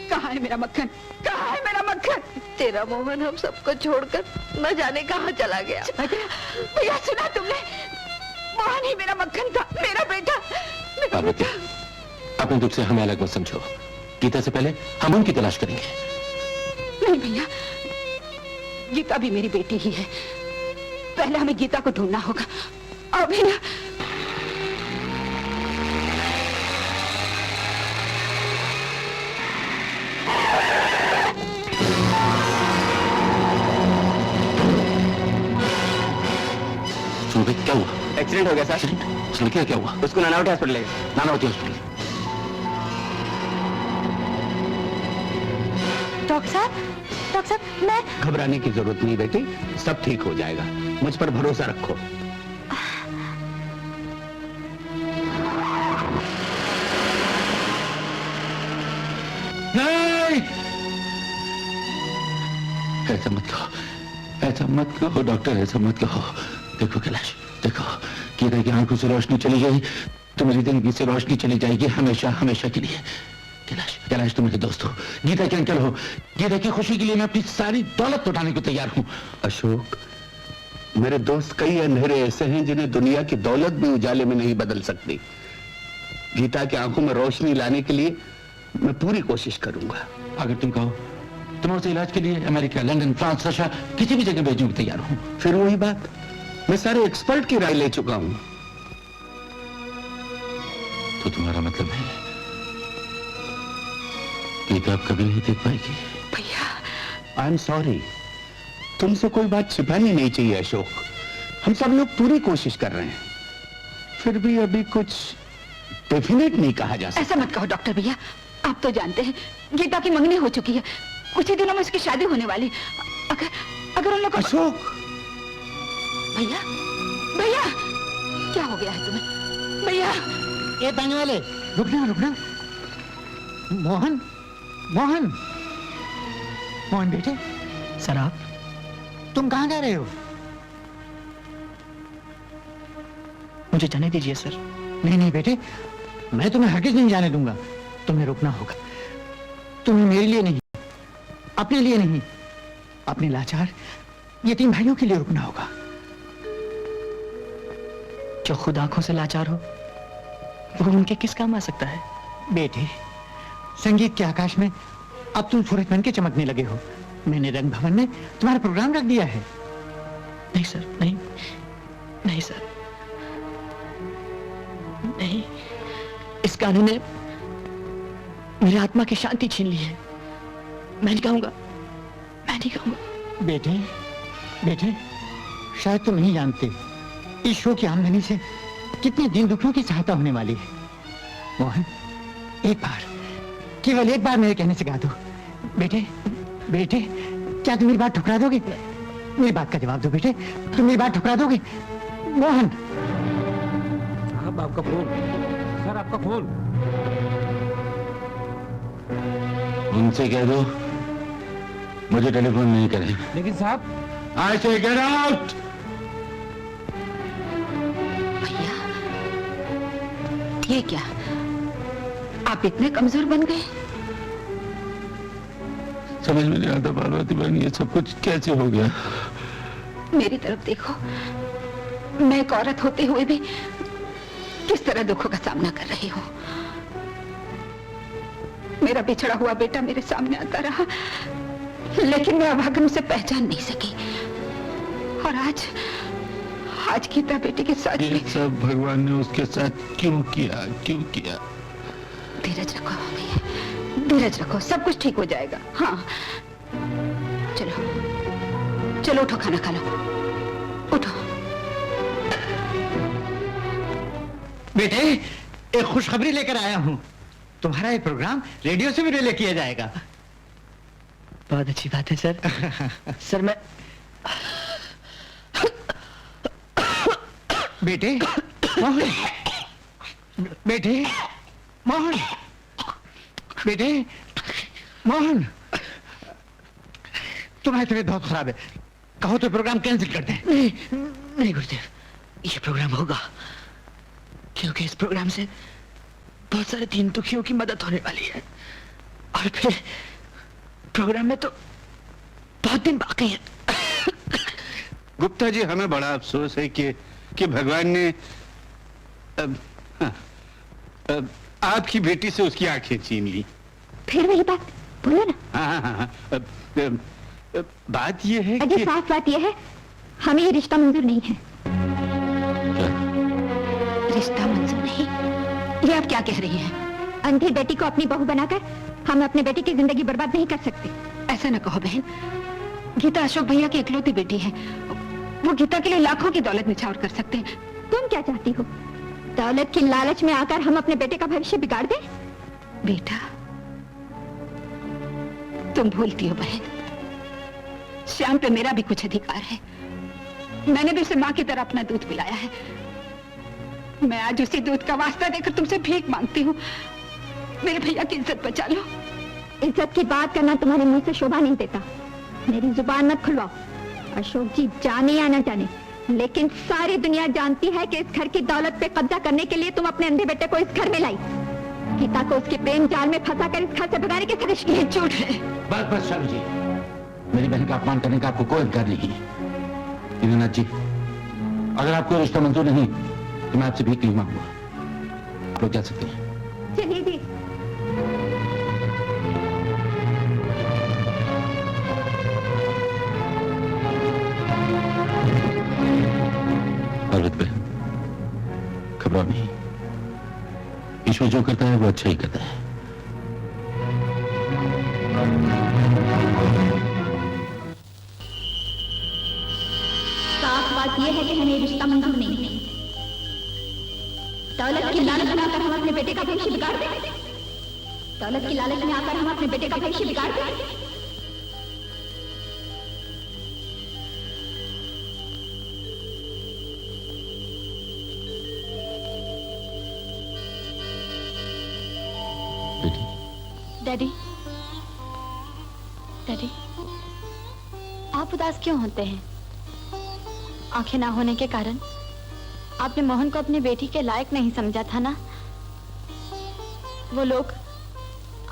कहाँ है मेरा मक्खन? कहाँ है मेरा मक्खन? तेरा मोहन हम सबको छोड़कर न जाने कहाँ चला गया। भैया, सुना तुमने? मोहन ही मेरा मक्खन था, मेरा बेटा। पार्वती, अपने दुख से हमें अलग मत समझो। गीता से पहले हम उनकी तलाश करेंगे। नहीं भैया, गीता भी मेरी बेटी ही है। पहले हमें गीता को ढूंढना होगा। अभी ना। क्या हुआ? एक्सीडेंट हो गया सर। एक्सीडेंट? क्या हुआ? उसको नानावटी हॉस्पिटल ले गए। नानावती हॉस्पिटल? डॉक्टर साहब, मैं... घबराने की जरूरत नहीं बेटी, सब ठीक हो जाएगा, मुझ पर भरोसा रखो। नहीं, ऐसा मत कहो, ऐसा मत कहो डॉक्टर, ऐसा मत कहो। देखो कैलाश, देखो गीता की आंखों से रोशनी चली गई तो मेरी जिंदगी से रोशनी चली जाएगी हमेशा हमेशा के लिए। कैलाश, कैलाश तुम मेरे दोस्त हो, गीता के अंकल हो, गीता की खुशी के लिए मैं अपनी सारी दौलत लौटाने को तैयार हूं। अशोक, मेरे दोस्त कई अंधेरे ऐसे हैं जिन्हें दुनिया की दौलत भी उजाले में नहीं बदल सकती। गीता की आंखों में रोशनी लाने के लिए मैं पूरी कोशिश करूंगा। अगर तुम कहो तो मैं उसे इलाज के लिए अमेरिका, लंदन, फ्रांस, रशिया किसी भी जगह भेजने को तैयार हूं। फिर वही बात, मैं सारे एक्सपर्ट की राय ले चुका हूं। तो तुम्हारा मतलब है गीता अब कभी नहीं देख पाएगी? भैया, आई एम सॉरी, तुमसे कोई बात छिपानी नहीं चाहिए अशोक। हम सब लोग पूरी कोशिश कर रहे हैं, फिर भी अभी कुछ डेफिनेट नहीं कहा जा सकता। ऐसा मत कहो डॉक्टर भैया, आप तो जानते हैं गीता की मंगनी हो चुकी है, कुछ ही दिनों में उसकी शादी होने वाली। अगर उन लोगों को... अशोक! भैया, भैया, क्या हो गया है तुम्हें? भैया! ये पानी वाले, रुकना रुकना। मोहन, मोहन, मोहन बेटे। सर आप? तुम कहाँ जा रहे हो? मुझे जाने दीजिए सर। नहीं नहीं बेटे, मैं तुम्हें हरगिज नहीं जाने दूंगा। तुम्हें रुकना होगा। तुम्हें मेरे लिए नहीं, अपने लिए नहीं, अपने लाचार यतीम भाइयों के लिए रुकना होगा। जो खुद आंखों से लाचार हो वो उनके किस काम आ सकता है? बेटे, संगीत के आकाश में अब तुम सूरज बन के चमकने लगे हो। मैंने रंग भवन में तुम्हारा प्रोग्राम रख दिया है। नहीं सर, नहीं, नहीं सर, नहीं। इस गाने ने मेरी आत्मा की शांति छीन ली है। मैं नहीं गाऊंगा, मैं नहीं गाऊंगा। बेटे, बेटे, शायद तुम नहीं जानते इस शो की आमदनी से कितने दिन दुखियों की सहायता होने वाली है। मोहन, एक बार, केवल एक बार मेरे कहने से गा दो। बेटे, बेटे, क्या तुम मेरी बात ठुकरा दोगे? मेरी बात का जवाब दो बेटे, तुम मेरी बात ठुकरा दोगे? मोहन! साहब आपका फोन, सर आपका फोन। उनसे कह दो मुझे टेलीफोन नहीं करें। लेकिन साहब, आई से गेट आउट। भैया, ये क्या, आप इतने कमजोर बन गए? समझ में नहीं आता पार्वती बहन, ये सब कुछ कैसे हो गया? मेरी तरफ देखो, मैं एक औरत होते हुए भी किस तरह दुखों का सामना कर रही हूँ। मेरा बिछड़ा हुआ बेटा मेरे सामने आता रहा, लेकिन मैं अभागन उसे पहचान नहीं सकी। और आज गीता बेटी के साथ ये सब भगवान ने उसके साथ क्यों किया, क्यों किया? धीरज रखो भैया, धीरज रखो, सब कुछ ठीक हो जाएगा। हाँ, चलो चलो, उठो, खाना खा लो, उठो। बेटे, एक खुशखबरी लेकर आया हूं। तुम्हारा ये प्रोग्राम रेडियो से भी रिले किया जाएगा। बहुत अच्छी बात है सर। सर मैं बेटे, मोहन, बेटे, मोहन, बेटे, मोहन, तुम्हारी तबीयत बहुत खराब है, कहो तो प्रोग्राम कैंसिल कर दें। नहीं, नहीं गुरुदेव, ये प्रोग्राम होगा, क्योंकि इस प्रोग्राम से बहुत सारे दीन दुखियों की मदद होने वाली है। और फिर प्रोग्राम में तो बहुत दिन बाकी हैं। गुप्ता जी, हमें बड़ा अफसोस है कि भगवान ने आपकी बेटी से उसकी आंखें छीन ली। फिर वही बात बोलो ना। हाँ, बात ये है अजय, साफ बात यह है, हमें ये रिश्ता मंजूर नहीं है। रिश्ता मंजूर नहीं? ये आप क्या कह रही हैं? अंधी बेटी को अपनी बहू बनाकर हम अपने बेटे की जिंदगी बर्बाद नहीं कर सकते। ऐसा न कहो बहन, गीता अशोक भैया की इकलौती बेटी है, वो गीता के लिए लाखों की दौलत निछावर कर सकते हैं। तुम क्या चाहती हो, दौलत की लालच में आकर हम अपने बेटे का भविष्य बिगाड़ दें? बेटा, तुम भूलती हो बहन, श्याम पे मेरा भी कुछ अधिकार है। मैंने भी उसे माँ की तरह अपना दूध पिलाया है। मैं आज उसी दूध का वास्ता देकर तुमसे भीख मांगती हूँ, मेरे भैया की इज्जत बचा लो। इज्जत की बात करना तुम्हारे मुंह से शोभा नहीं देता। मेरी जुबान मत खुलवाओ। अशोक जी जाने या न जाने, लेकिन सारी दुनिया जानती है कि इस घर की दौलत पे कब्जा करने के लिए तुम अपने अंधे बेटे को इस घर में लाई। गीता को उसके प्रेम जाल में फंसा कर इस घर से भगाने की साजिश की है। झूठ है। बस बस शालू जी, मेरी बहन का अपमान करने का आपको कोई अधिकार नहीं है। दीनानाथ जी, अगर आपको रिश्ता मंजूर नहीं तो मैं आपसे भीख नहीं मांगूंगा। आप लोग जा सकते हैं। चलिए जी। औरत बहन, घबराओ नहीं। ईश्वर जो करता है वो अच्छा ही करता है। साफ बात यह है कि हमें रिश्ता मंजूर नहीं है। दौलत की लालच में आकर हम अपने बेटे का भविष्य बिगाड़ दें। दौलत की लालच में आकर हम अपने बेटे का भविष्य बिगाड़ दें। डैडी, डैडी, आप उदास क्यों होते हैं? आंखें ना होने के कारण आपने मोहन को अपनी बेटी के लायक नहीं समझा था ना? वो लोग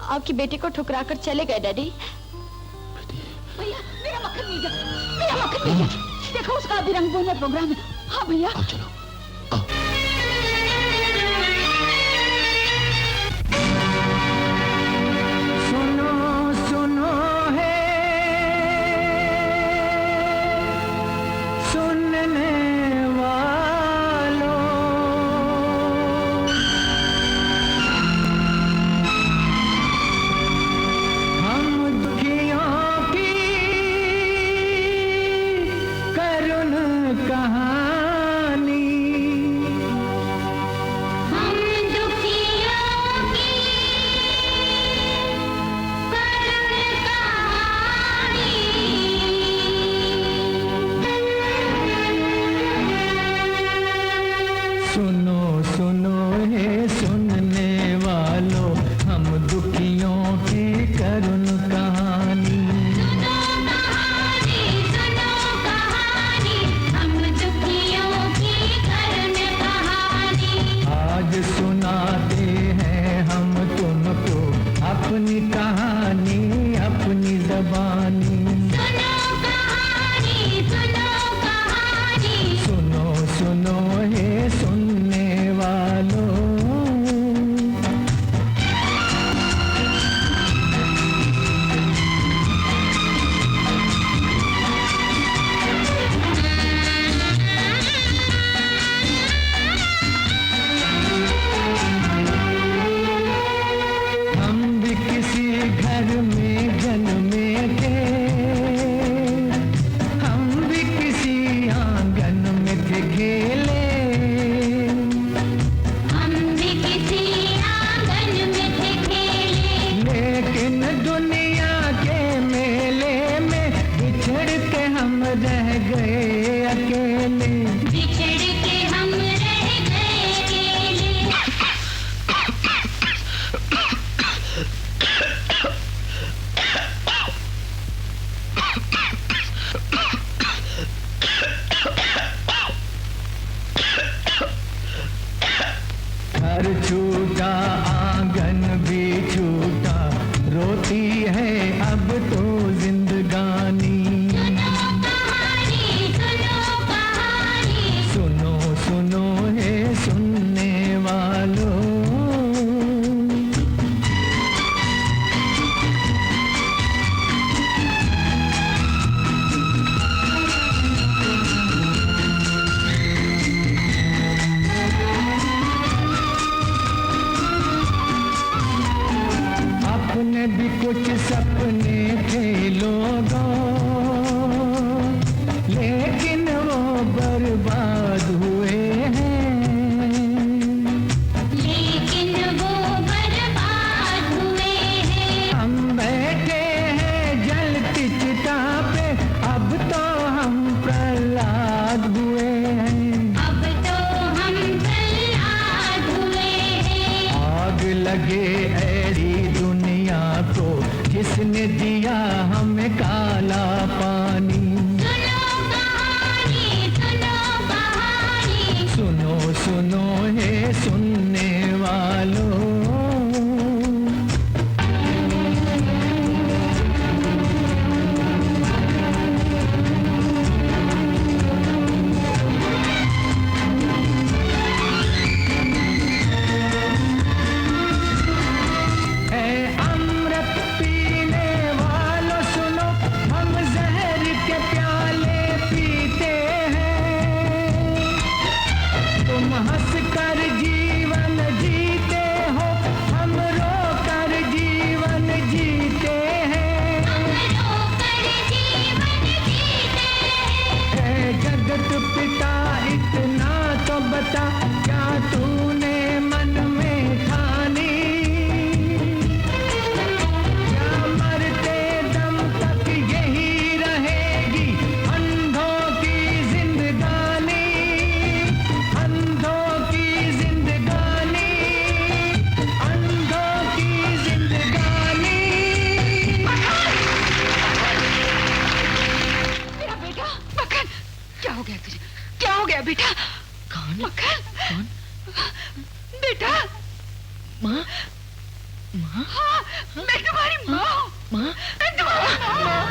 आपकी बेटी को ठुकराकर चले गए डैडी। भैया मेरा मक्खन मिल गया, मेरा मक्खन मिल गया। देखो उसका अभी रंगभूमि में प्रोग्राम है। हाँ भैया चलो। किसने दिया हमें काला पानी। सुनो सुनो हे सुनने वालों, बता क्या तूने मन में ठानी, क्या मरते दम तक यही रहेगी अंधों की जिंदगानी, अंधों की जिंदगानी, अंधों की जिंदगानी। मेरा बेटा मक्खन, क्या हो गया तुझे? क्या हो गया बेटा? मक्खन, कौन? बेटा, माँ, माँ, हाँ, मैं तुम्हारी माँ, माँ, मैं तुम्हारी माँ।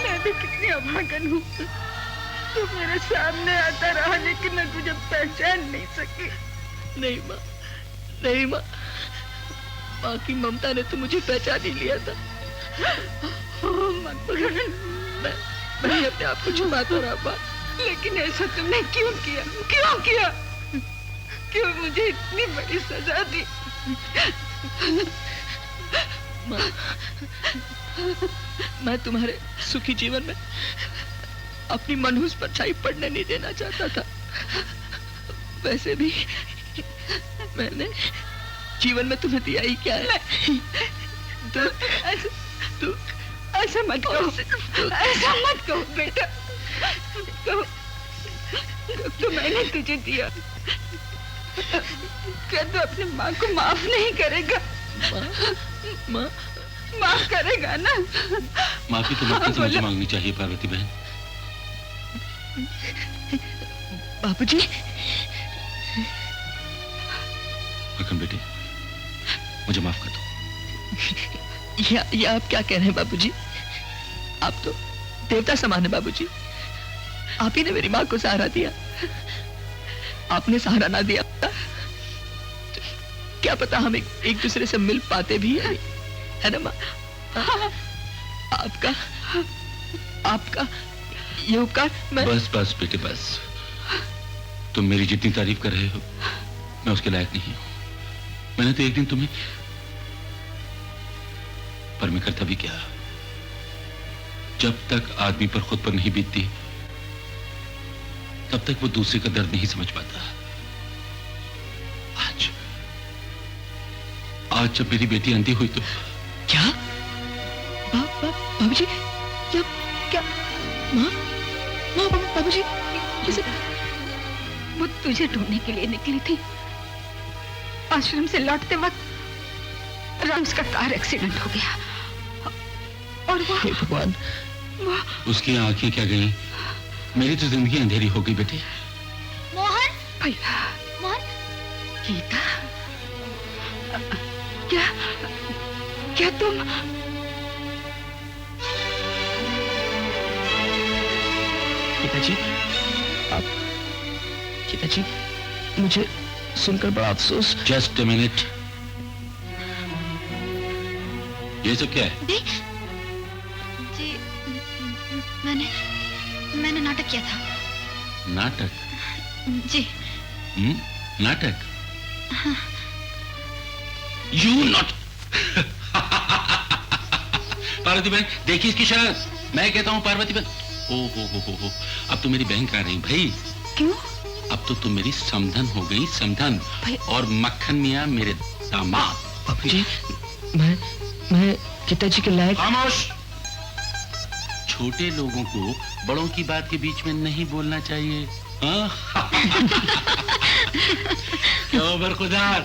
मैं भी कितनी अभागन हूँ। तू मेरे सामने आता रहा लेकिन मैं तुझे पहचान नहीं सकी। नहीं माँ, नहीं माँ, माँ की ममता ने तो मुझे पहचान ही लिया था। मक्खन, मैं अपने आप को छुपाता रहा माँ। लेकिन ऐसा तुमने क्यों किया? क्यों किया? क्यों मुझे इतनी बड़ी सजा दी? माँ, मैं तुम्हारे सुखी जीवन में अपनी मनहूस परछाई पड़ने नहीं देना चाहता था। वैसे भी मैंने जीवन में तुम्हें दिया ही क्या है? तू ऐसा मत कहो, ऐसा मत कहो बेटा। तो मैंने तुझे दिया, क्या तू अपनी माँ को माफ नहीं करेगा? माँ, माफ करेगा ना? माफी तो मक्खन से मुझे मांगनी चाहिए पार्वती बहन। बाबूजी। मक्खन बेटे, मुझे माफ कर दो। ये आप क्या कह रहे हैं बाबूजी? आप तो देवता समान है बाबूजी। आप ही ने मेरी माँ को सहारा दिया। आपने सहारा ना दिया क्या पता हम एक दूसरे से मिल पाते भी है ना माँ? आपका ये उपकार मैं... बस बस बेटे बस। तुम मेरी जितनी तारीफ कर रहे हो मैं उसके लायक नहीं हूं। मैंने तो एक दिन तुम्हें, पर मैं करता भी क्या? जब तक आदमी पर खुद पर नहीं बीतती तब तक वो दूसरे का दर्द नहीं समझ पाता। आज जब मेरी बेटी अंधी हुई तो क्या? बाबूजी, क्या? माँ, बाबूजी, वो तुझे ढूंढने के लिए निकली थी। आश्रम से लौटते वक्त राम्स का कार एक्सीडेंट हो गया और वो... हे भगवान, उसकी आंखें क्या गई? मेरी तो जिंदगी अंधेरी हो गई बेटे। मोहन, भैया, मोहन, गीता, क्या तुम... गीता जी, मुझे सुनकर बड़ा अफसोस। जस्ट अ मिनट, ये सब क्या है? जी, मैंने नाटक किया था। नाटक? जी। नाटक? हाँ। यू नॉट पार्वती बहन, देखिए इसकी शर्त। मैं कहता हूँ पार्वती बहन। ओ हो, अब तो मेरी बहन कहाँ रही भाई? क्यों? अब तो तुम मेरी समधन हो गई, समधन। और मक्खन मियाँ मेरे दामाद। बाबूजी, मैं गीता जी के लायक... खामोश! छोटे लोगों को बड़ों की बात के बीच में नहीं बोलना चाहिए। क्यों बरखुदार?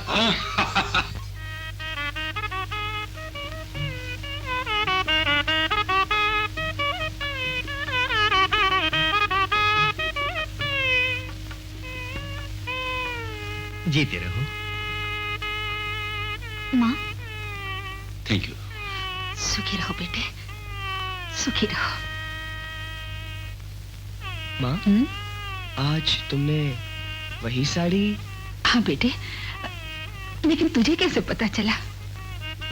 जीते रहो। माँ थैंक यू। सुखी रहो बेटे, सुखी रहो। माँ आज तुमने वही साड़ी? हाँ बेटे, लेकिन तुझे कैसे पता चला?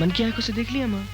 मन की आंखों से देख लिया माँ।